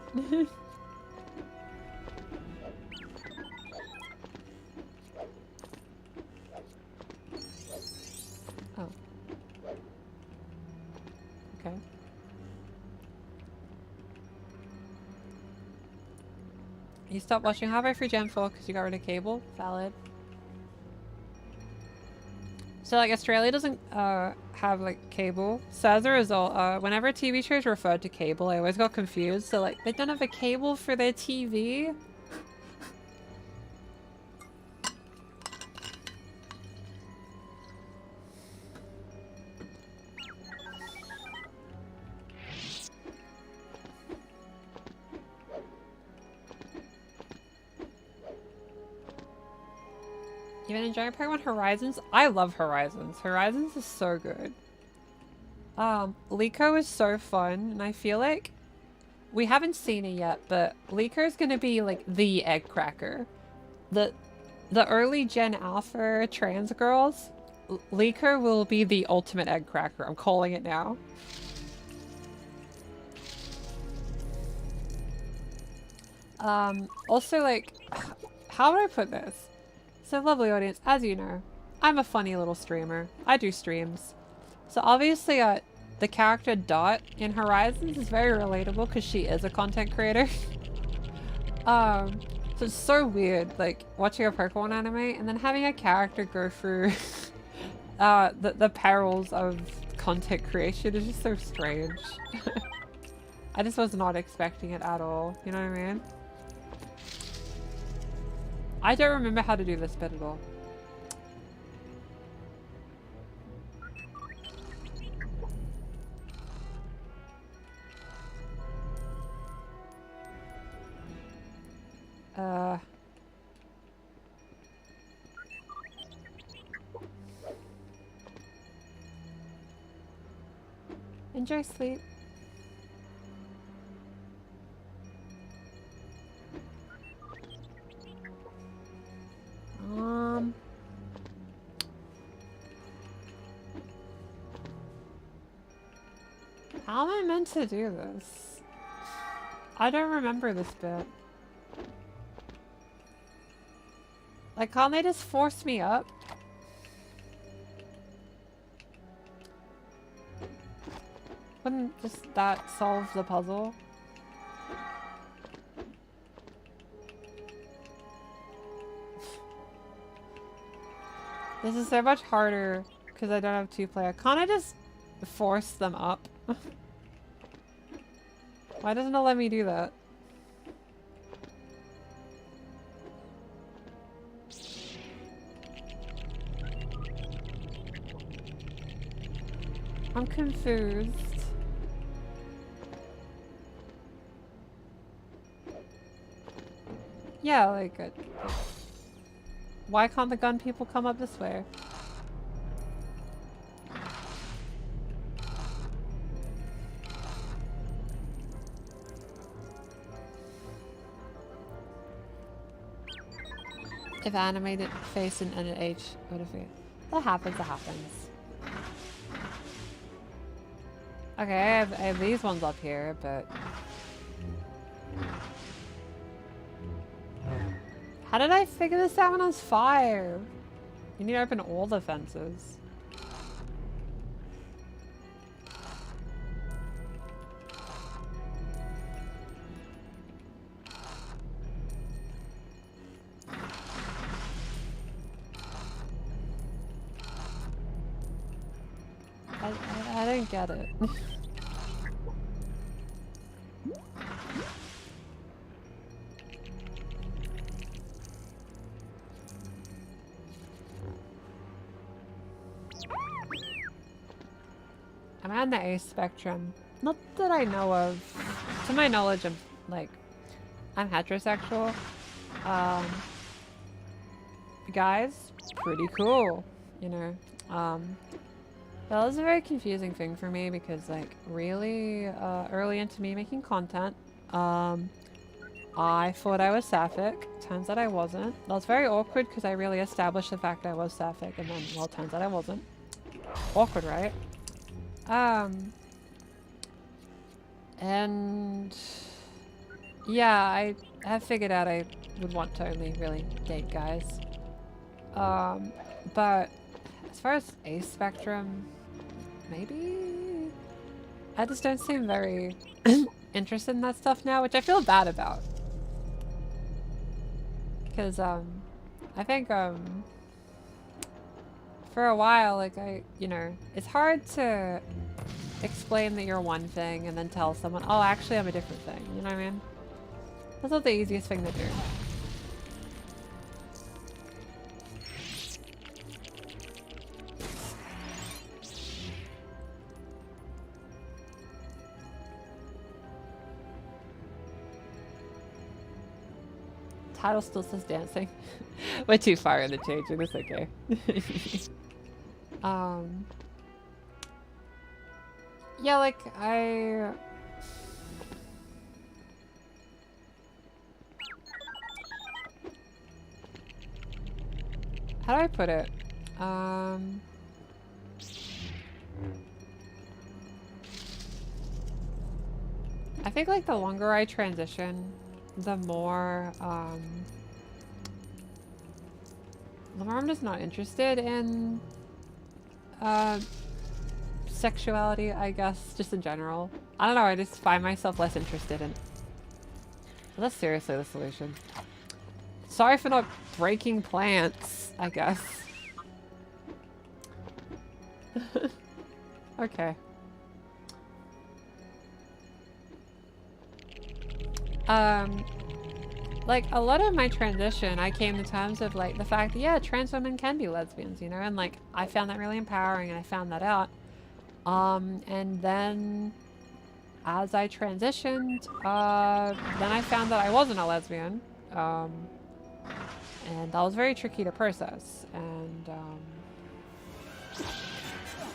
Oh. Okay. You stopped watching halfway through Gen 4 because you got rid of cable? Valid. So like Australia doesn't have like cable. So as a result, whenever TV shows referred to cable, I always got confused. So like they don't have a cable for their TV? You been enjoying Pokemon Horizons? I love Horizons. Horizons is so good. Liko is so fun, and I feel like we haven't seen it yet, but Liko is gonna be like the egg cracker. The early Gen Alpha trans girls, Liko will be the ultimate egg cracker. I'm calling it now. Also like, how would I put this? So lovely audience, as you know, I'm a funny little streamer. I do streams. So obviously the character Dot in Horizons is very relatable because she is a content creator. So it's so weird, like watching a Pokemon anime and then having a character go through the perils of content creation is just so strange. I just was not expecting it at all, you know what I mean? I don't remember how to do this bit at all. Enjoy sleep. How am I meant to do this? I don't remember this bit. Like, can't they just force me up? Wouldn't just that solve the puzzle? This is so much harder because I don't have two-player. Can't I just force them up? Why doesn't it let me do that? I'm confused. Yeah, like Why can't the gun people come up this way? If animated face in an age would have been. That happens, that happens. Okay, I have these ones up here, but... How did I figure this out when I was 5? You need to open all the fences. I don't get it. I'm on the A spectrum. Not that I know of. To my knowledge, I'm heterosexual. Guys, pretty cool, you know. That was a very confusing thing for me because, like, really early into me making content, I thought I was sapphic. Turns out I wasn't. That was very awkward because I really established the fact I was sapphic, and then, well, turns out I wasn't. Awkward, right? And yeah, I have figured out I would want to only really date guys. But as far as A spectrum, maybe I just don't seem very interested in that stuff now, which I feel bad about. Because I think for a while, like, you know, it's hard to explain that you're one thing and then tell someone, oh, actually I'm a different thing, you know what I mean? That's not the easiest thing to do. Title still says dancing. We're too far in the change, and it's okay. Yeah, like, how do I put it? I think, like, the longer I transition, the more I'm just not interested in sexuality, I guess, just in general. I don't know, I just find myself less interested in. Well, that's seriously the solution. Sorry for not breaking plants, I guess. Okay. Like, a lot of my transition, I came to terms with, like, the fact that, yeah, trans women can be lesbians, you know? And, like, I found that really empowering, and I found that out. And then, as I transitioned, then I found that I wasn't a lesbian. And that was very tricky to process. And,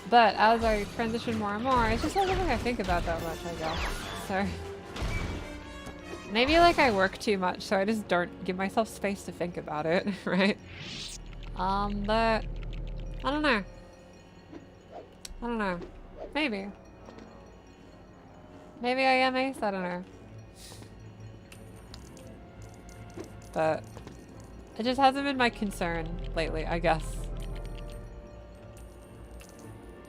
but as I transitioned more and more, it's just not something I think about that much, I guess. So... Maybe, like, I work too much, so I just don't give myself space to think about it, right? But... I don't know. I don't know. Maybe. Maybe I am ace? I don't know. But... it just hasn't been my concern lately, I guess.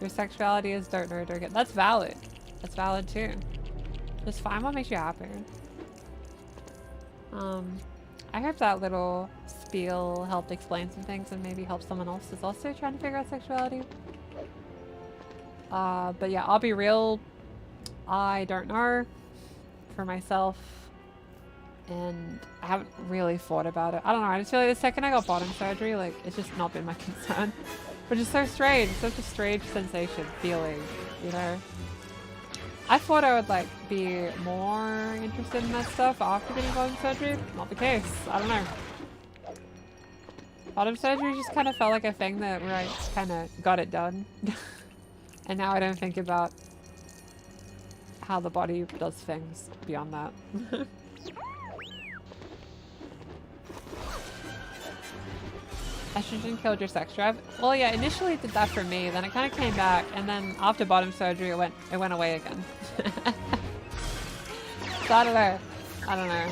Your sexuality is don't know, don't get... That's valid. That's valid, too. Just find what makes you happy. I hope that little spiel helped explain some things and maybe help someone else who's also trying to figure out sexuality. But yeah, I'll be real. I don't know for myself, and I haven't really thought about it. I don't know, I just feel like the second I got bottom surgery, like, it's just not been my concern. Which is so strange, such a strange sensation, feeling, you know? I thought I would, like, be more interested in that stuff after getting bottom surgery. Not the case. I don't know. Bottom surgery just kind of felt like a thing that where I kind of got it done. And now I don't think about how the body does things beyond that. Estrogen killed your sex drive? Well, yeah, initially it did that for me, then it kind of came back, and then after bottom surgery it went away again. So I don't know. I don't know.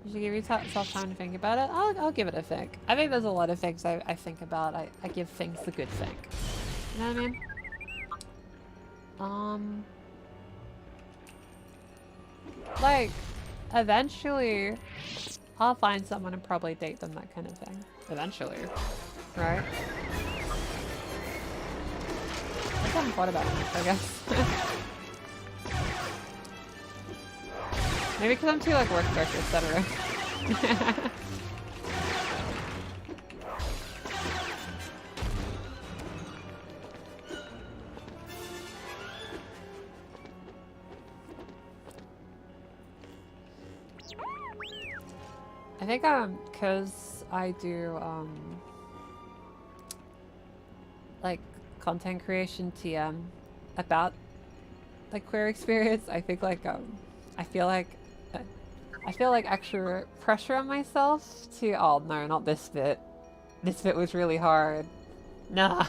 You should give yourself time to think about it. I'll give it a think. I think there's a lot of things I think about. I give things the good think. You know what I mean? Like, eventually, I'll find someone and probably date them, that kind of thing. Eventually. Right? I haven't thought about this, I guess. Maybe because I'm too, like, work focused, etc. I think, because I do, like, content creation TM about, like, queer experience, I think, like, I feel like extra pressure on myself to, oh no, not this bit. This bit was really hard. No.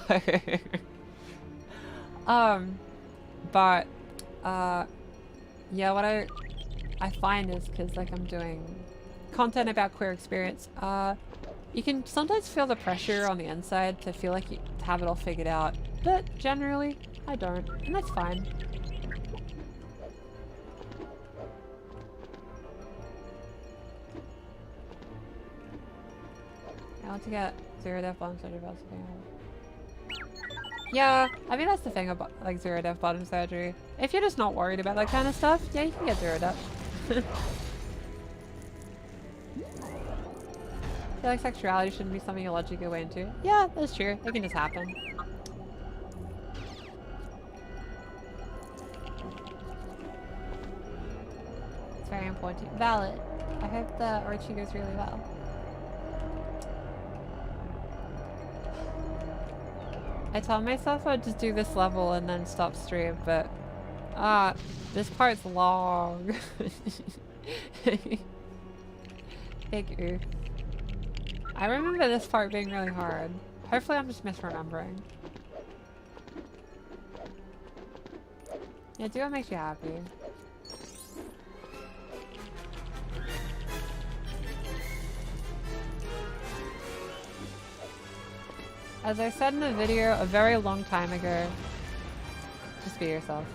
But, yeah, what I find is, because, like, I'm doing content about queer experience, you can sometimes feel the pressure on the inside to feel like you have it all figured out, but generally, I don't, and that's fine. I want to get 0 def bottom surgery. Yeah, I mean that's the thing about like 0 def bottom surgery. If you're just not worried about that kind of stuff, yeah, you can get 0 def. I feel like sexuality shouldn't be something you logically go into. Yeah, that's true. It can just happen. It's very important. Valid. I hope the Orchi goes really well. I told myself I'd just do this level and then stop stream, but this part's long. Big oof. I remember this part being really hard. Hopefully I'm just misremembering. Yeah, do what makes you happy. As I said in the video a very long time ago, just be yourself.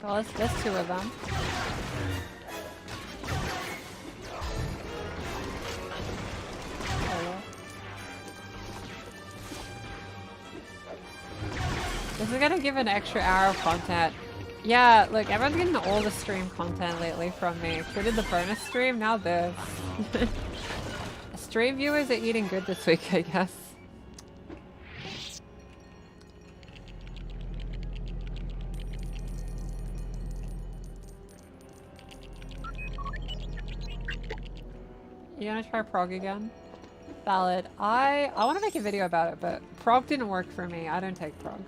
Well, there's 2 of them. This is gonna give an extra hour of content. Yeah, look, everyone's getting all the stream content lately from me. We did the bonus stream, now this. Stream viewers are eating good this week, I guess. You wanna try prog again? Valid. I want to make a video about it, but prog didn't work for me. I don't take prog.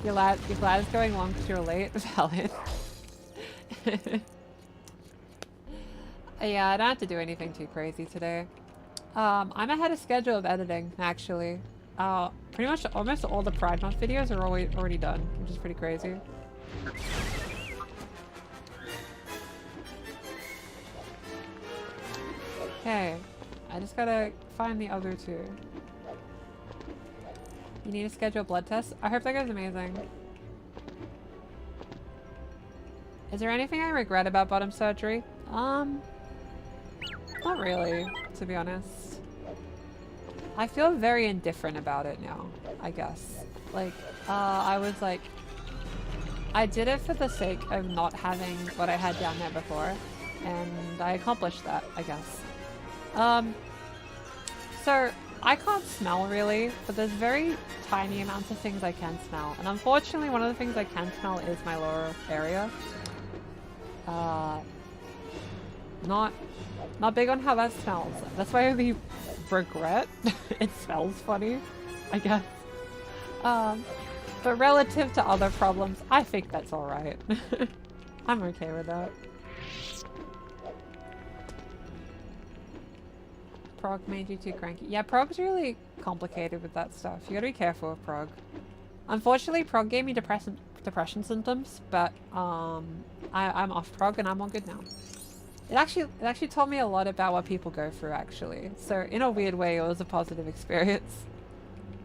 Your lad is going long because you're late. Valid. Yeah, I don't have to do anything too crazy today. I'm ahead of schedule of editing, actually. Pretty much almost all the Pride Month videos are already done, which is pretty crazy. Okay, I just gotta find the other 2. You need to schedule a blood test? I hope that goes amazing. Is there anything I regret about bottom surgery? Not really, to be honest. I feel very indifferent about it now, I guess. Like, I was like, I did it for the sake of not having what I had down there before, and I accomplished that, I guess. So, I can't smell really, but there's very tiny amounts of things I can smell, and unfortunately one of the things I can smell is my lower area. Not big on how that smells. That's why I only regret it smells funny, I guess. But relative to other problems, I think that's alright. I'm okay with that. Prog made you too cranky. Yeah, Prog's really complicated with that stuff. You gotta be careful with Prog. Unfortunately, Prog gave me depression symptoms, but I'm off Prog and I'm all good now. It actually told me a lot about what people go through, actually. So in a weird way, it was a positive experience.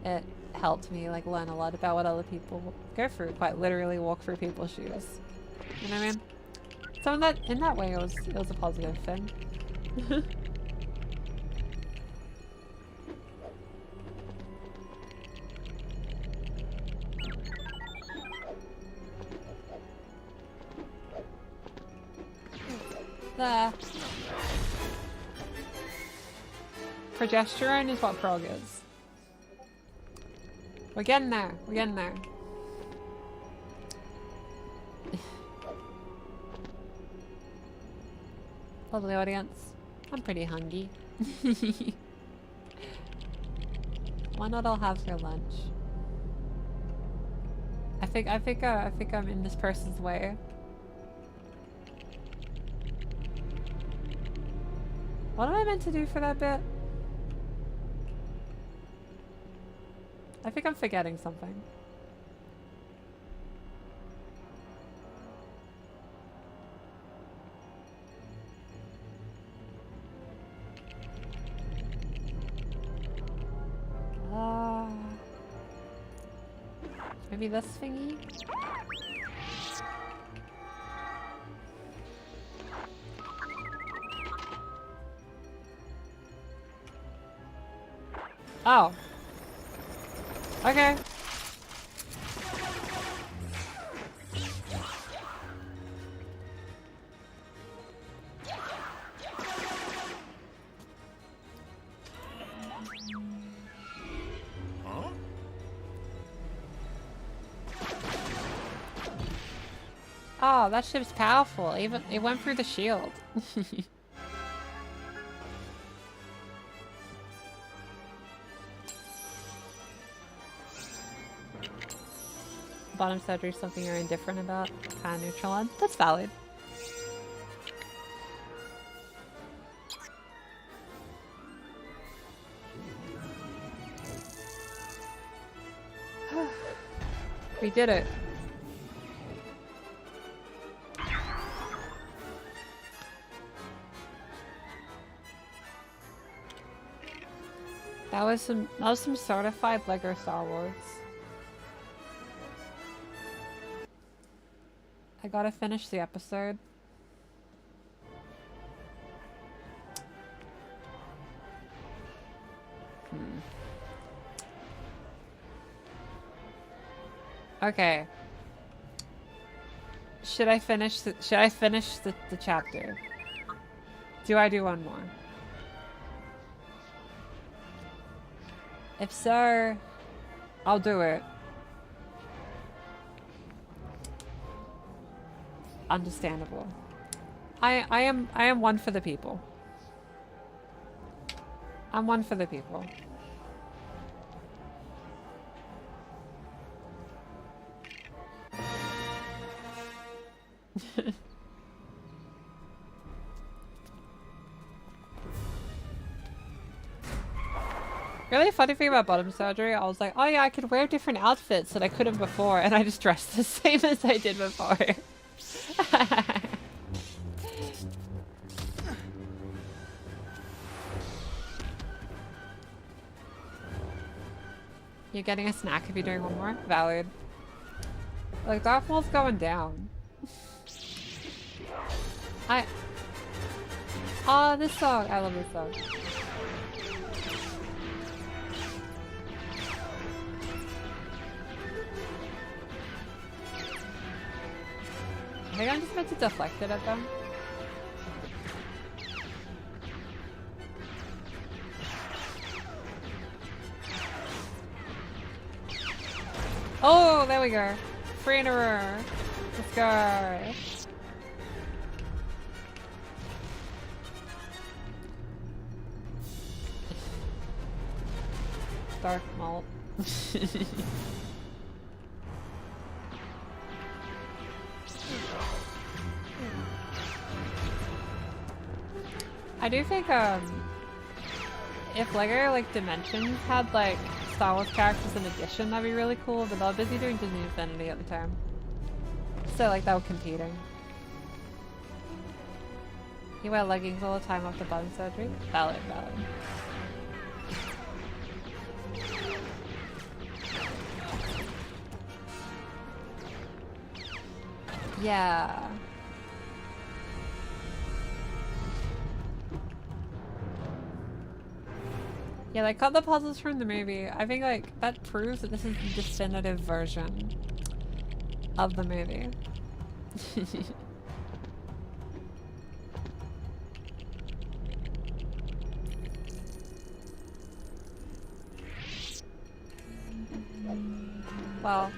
It helped me like learn a lot about what other people go through. Quite literally, walk through people's shoes. You know what I mean? So in that way, it was a positive thing. There. Progesterone is what Prog is. We're getting there. We're getting there. Lovely audience. I'm pretty hungry. Why not all have their lunch? I think I'm in this person's way. What am I meant to do for that bit? I think I'm forgetting something. Maybe this thingy? Oh. Okay. Oh, that ship's powerful. Even it went through the shield. Bottom surgery is something you're indifferent about. Kind of neutral on. That's valid. We did it. That was some certified Lego Star Wars. I gotta finish the episode. Okay. Should I finish the chapter? Do I do one more? If so, I'll do it. Understandable. I am one for the people. I'm one for the people. Really funny thing about bottom surgery, I was like, oh yeah, I could wear different outfits that I couldn't before, and I just dressed the same as I did before. You're getting a snack if you're doing one more? Valid. Like, Darth Maul's going down. Oh, this song. I love this song. I think I'm just meant to deflect it at them. Oh, there we go. Free in a row. Let's go. Dark malt. I do think if Lego like Dimensions had like Star Wars characters in addition, that'd be really cool, but they were busy doing Disney Infinity at the time. So like they were competing. You wear leggings all the time after bum surgery? Valid, valid. Yeah. Yeah, they cut the puzzles from the movie. I think like that proves that this is the definitive version of the movie. Well,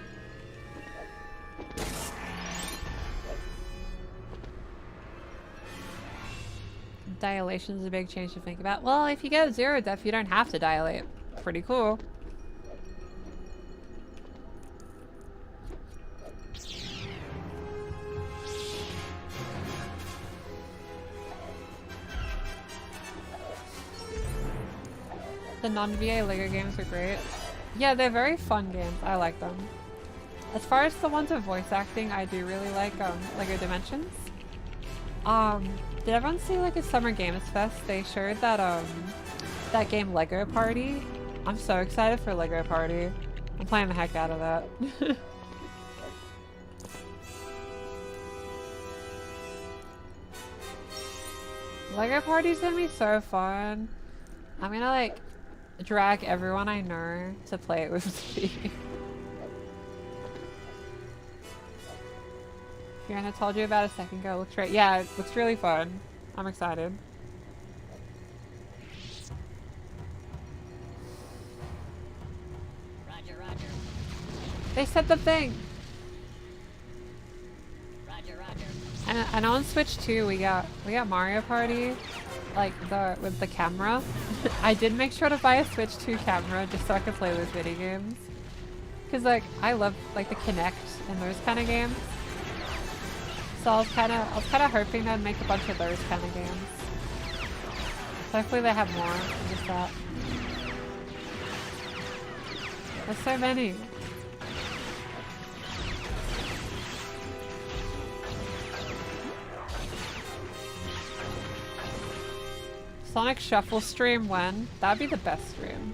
dilation is a big change to think about. Well, if you get zero depth, you don't have to dilate. Pretty cool. The non-VA Lego games are great. Yeah, they're very fun games. I like them. As far as the ones with voice acting, I do really like Lego Dimensions. Did everyone see like a Summer Games Fest? They showed that that game Lego Party. I'm so excited for Lego Party. I'm playing the heck out of that. Lego Party's gonna be so fun. I'm gonna like drag everyone I know to play it with me. Fiona told you about a second ago. Looks great. Yeah, it looks really fun. I'm excited. Roger, roger. They said the thing. Roger, roger. And on Switch 2, we got Mario Party, like with the camera. I did make sure to buy a Switch 2 camera just so I could play those video games. Cause like I love like the Kinect and those kind of games. So I was kind of hoping they'd make a bunch of those kind of games. So hopefully they have more than just that. There's so many. Sonic Shuffle stream when? That'd be the best stream.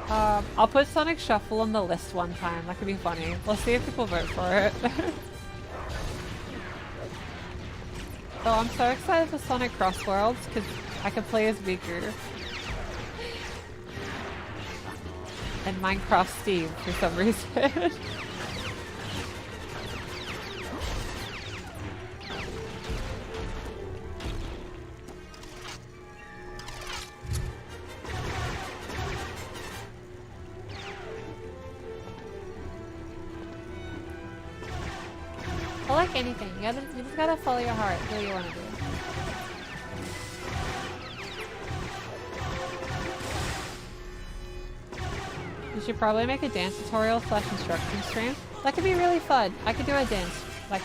I'll put Sonic Shuffle on the list one time. That could be funny. We'll see if people vote for it. Oh, I'm so excited for Sonic Cross Worlds because I can play as Riku. And Minecraft Steve for some reason. I like anything. You just gotta follow your heart. Do what you want to do. You should probably make a dance tutorial / instruction stream. That could be really fun. I could do a dance like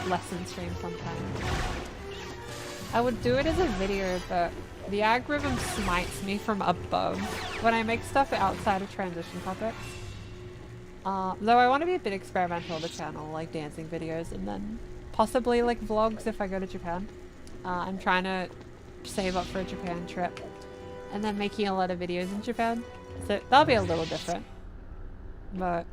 lesson stream sometime. I would do it as a video, but the algorithm smites me from above when I make stuff outside of transition topics. Though I want to be a bit experimental on the channel, like dancing videos and then possibly like vlogs if I go to Japan. I'm trying to save up for a Japan trip and then making a lot of videos in Japan. So that'll be a little different. But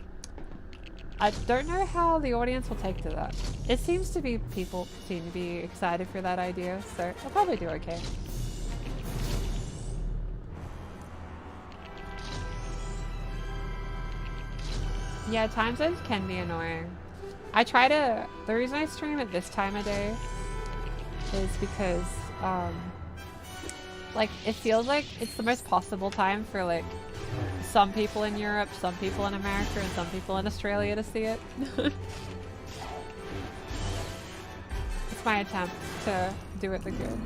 I don't know how the audience will take to that. It seems to be people seem to be excited for that idea, so I'll probably do okay. Yeah, time zones can be annoying. The reason I stream at this time of day is because, like, it feels like it's the most possible time for, like, some people in Europe, some people in America, and some people in Australia to see it. It's my attempt to do it the good.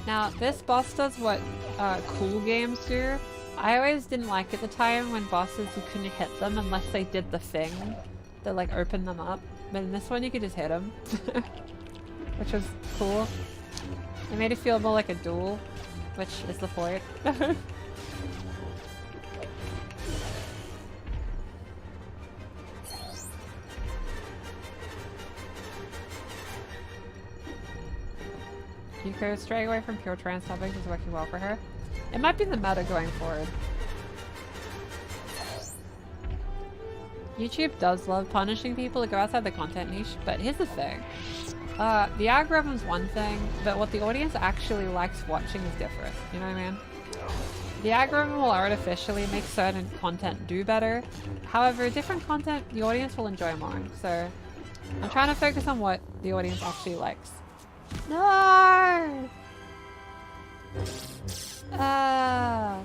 Now, this boss does what cool games do. I always didn't like at the time when bosses you couldn't hit them unless they did the thing that like opened them up. But in this one you could just hit them, which was cool. It made it feel more like a duel, which is the point. Yuko straying away from pure trans topics is working well for her. It might be the meta going forward. YouTube does love punishing people to go outside the content niche, but here's the thing. The algorithm's one thing, but what the audience actually likes watching is different. You know what I mean? The algorithm will artificially make certain content do better. However, different content the audience will enjoy more. So I'm trying to focus on what the audience actually likes. No! Ah.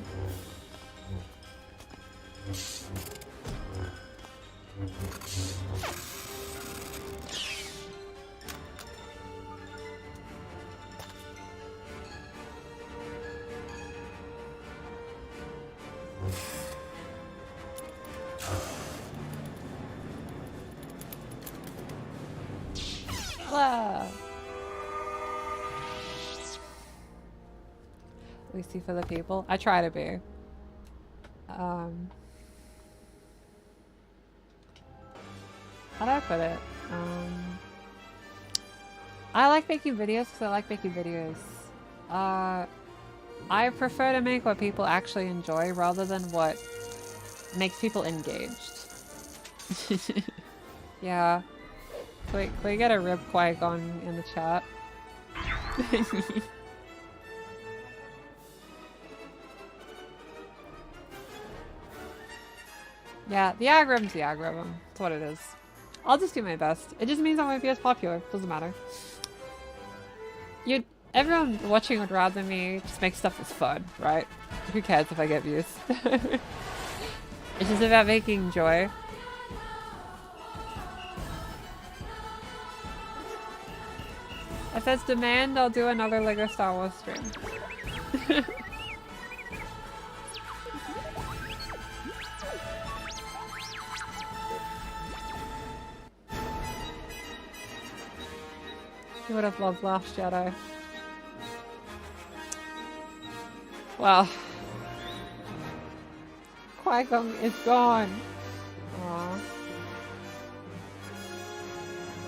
Wow. We see for the people. I try to be. How do I put it? I like making videos because I like making videos. I prefer to make what people actually enjoy rather than what makes people engaged. Yeah. Can we get a rib Qui-Gon in the chat? Yeah, the algorithm's the algorithm. That's what it is. I'll just do my best. It just means I won't be as popular. Doesn't matter. Everyone watching would rather me just make stuff that's fun, right? Who cares if I get views? It's just about making joy. If there's demand, I'll do another LEGO Star Wars stream. You would have loved Last Jedi. Well, Qui-Gon is gone. Aww.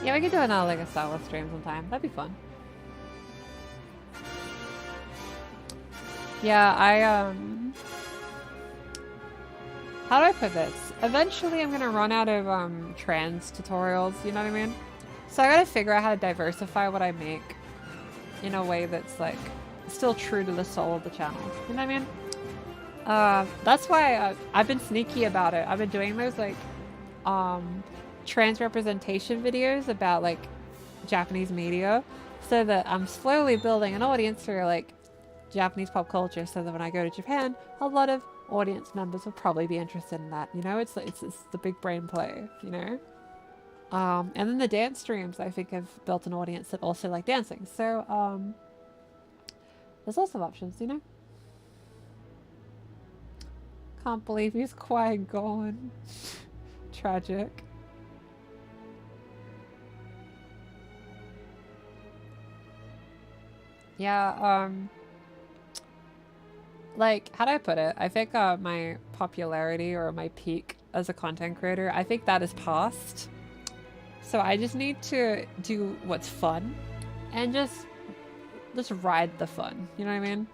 Yeah, we could do another like a Star Wars stream sometime. That'd be fun. Yeah, how do I put this? Eventually I'm gonna run out of trans tutorials, you know what I mean? So I gotta figure out how to diversify what I make in a way that's like still true to the soul of the channel. You know what I mean? That's why I've been sneaky about it. I've been doing those like trans representation videos about like Japanese media so that I'm slowly building an audience for like Japanese pop culture so that when I go to Japan, a lot of audience members will probably be interested in that. You know, it's the big brain play, you know? And then the dance streams, I think, have built an audience that also like dancing. So, there's lots of options, you know? Can't believe he's Qui-Gon. Tragic. Yeah, like, how do I put it? I think my popularity or my peak as a content creator, I think that is past. So I just need to do what's fun and just ride the fun. You know what I mean?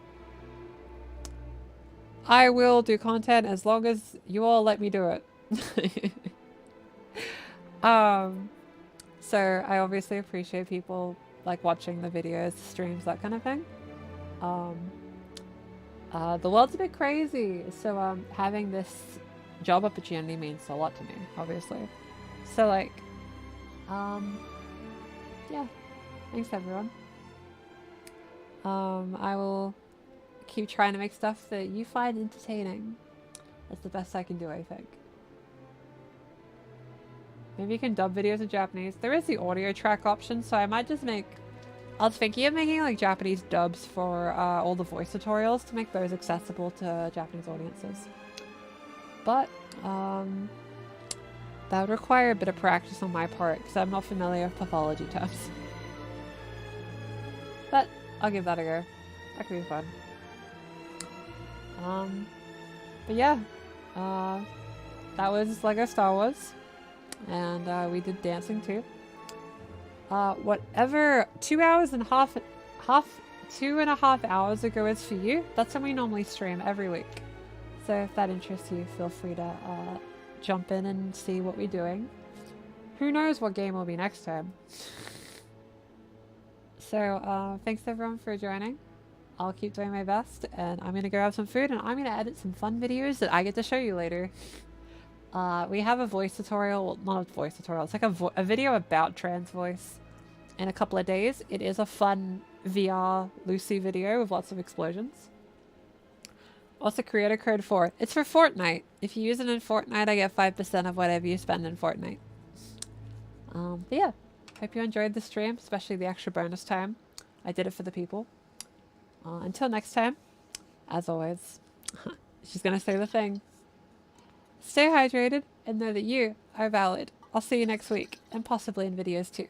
I will do content as long as you all let me do it. So I obviously appreciate people like watching the videos, streams, that kind of thing. The world's a bit crazy, so having this job opportunity means a lot to me, obviously. So like, yeah, thanks everyone. I will keep trying to make stuff that you find entertaining. That's the best I can do, I think. Maybe you can dub videos in Japanese. There is the audio track option, so I might just make... I was thinking of making like Japanese dubs for all the voice tutorials to make those accessible to Japanese audiences. But that would require a bit of practice on my part because I'm not familiar with pathology terms. But I'll give that a go. That could be fun. But yeah, that was Lego Star Wars, and we did dancing too. Whatever 2.5 hours ago is for you, that's when we normally stream every week. So if that interests you, feel free to jump in and see what we're doing. Who knows what game will be next time. So thanks everyone for joining. I'll keep doing my best, and I'm gonna go have some food, and I'm gonna edit some fun videos that I get to show you later. We have a voice tutorial, well, not a voice tutorial, it's like a video about trans voice in a couple of days. It is a fun VR Lucy video with lots of explosions. What's the creator code for? It's for Fortnite. If you use it in Fortnite, I get 5% of whatever you spend in Fortnite. But yeah, hope you enjoyed the stream, especially the extra bonus time. I did it for the people. Until next time, as always, she's gonna say the thing. Stay hydrated and know that you are valid. I'll see you next week, and possibly in videos too.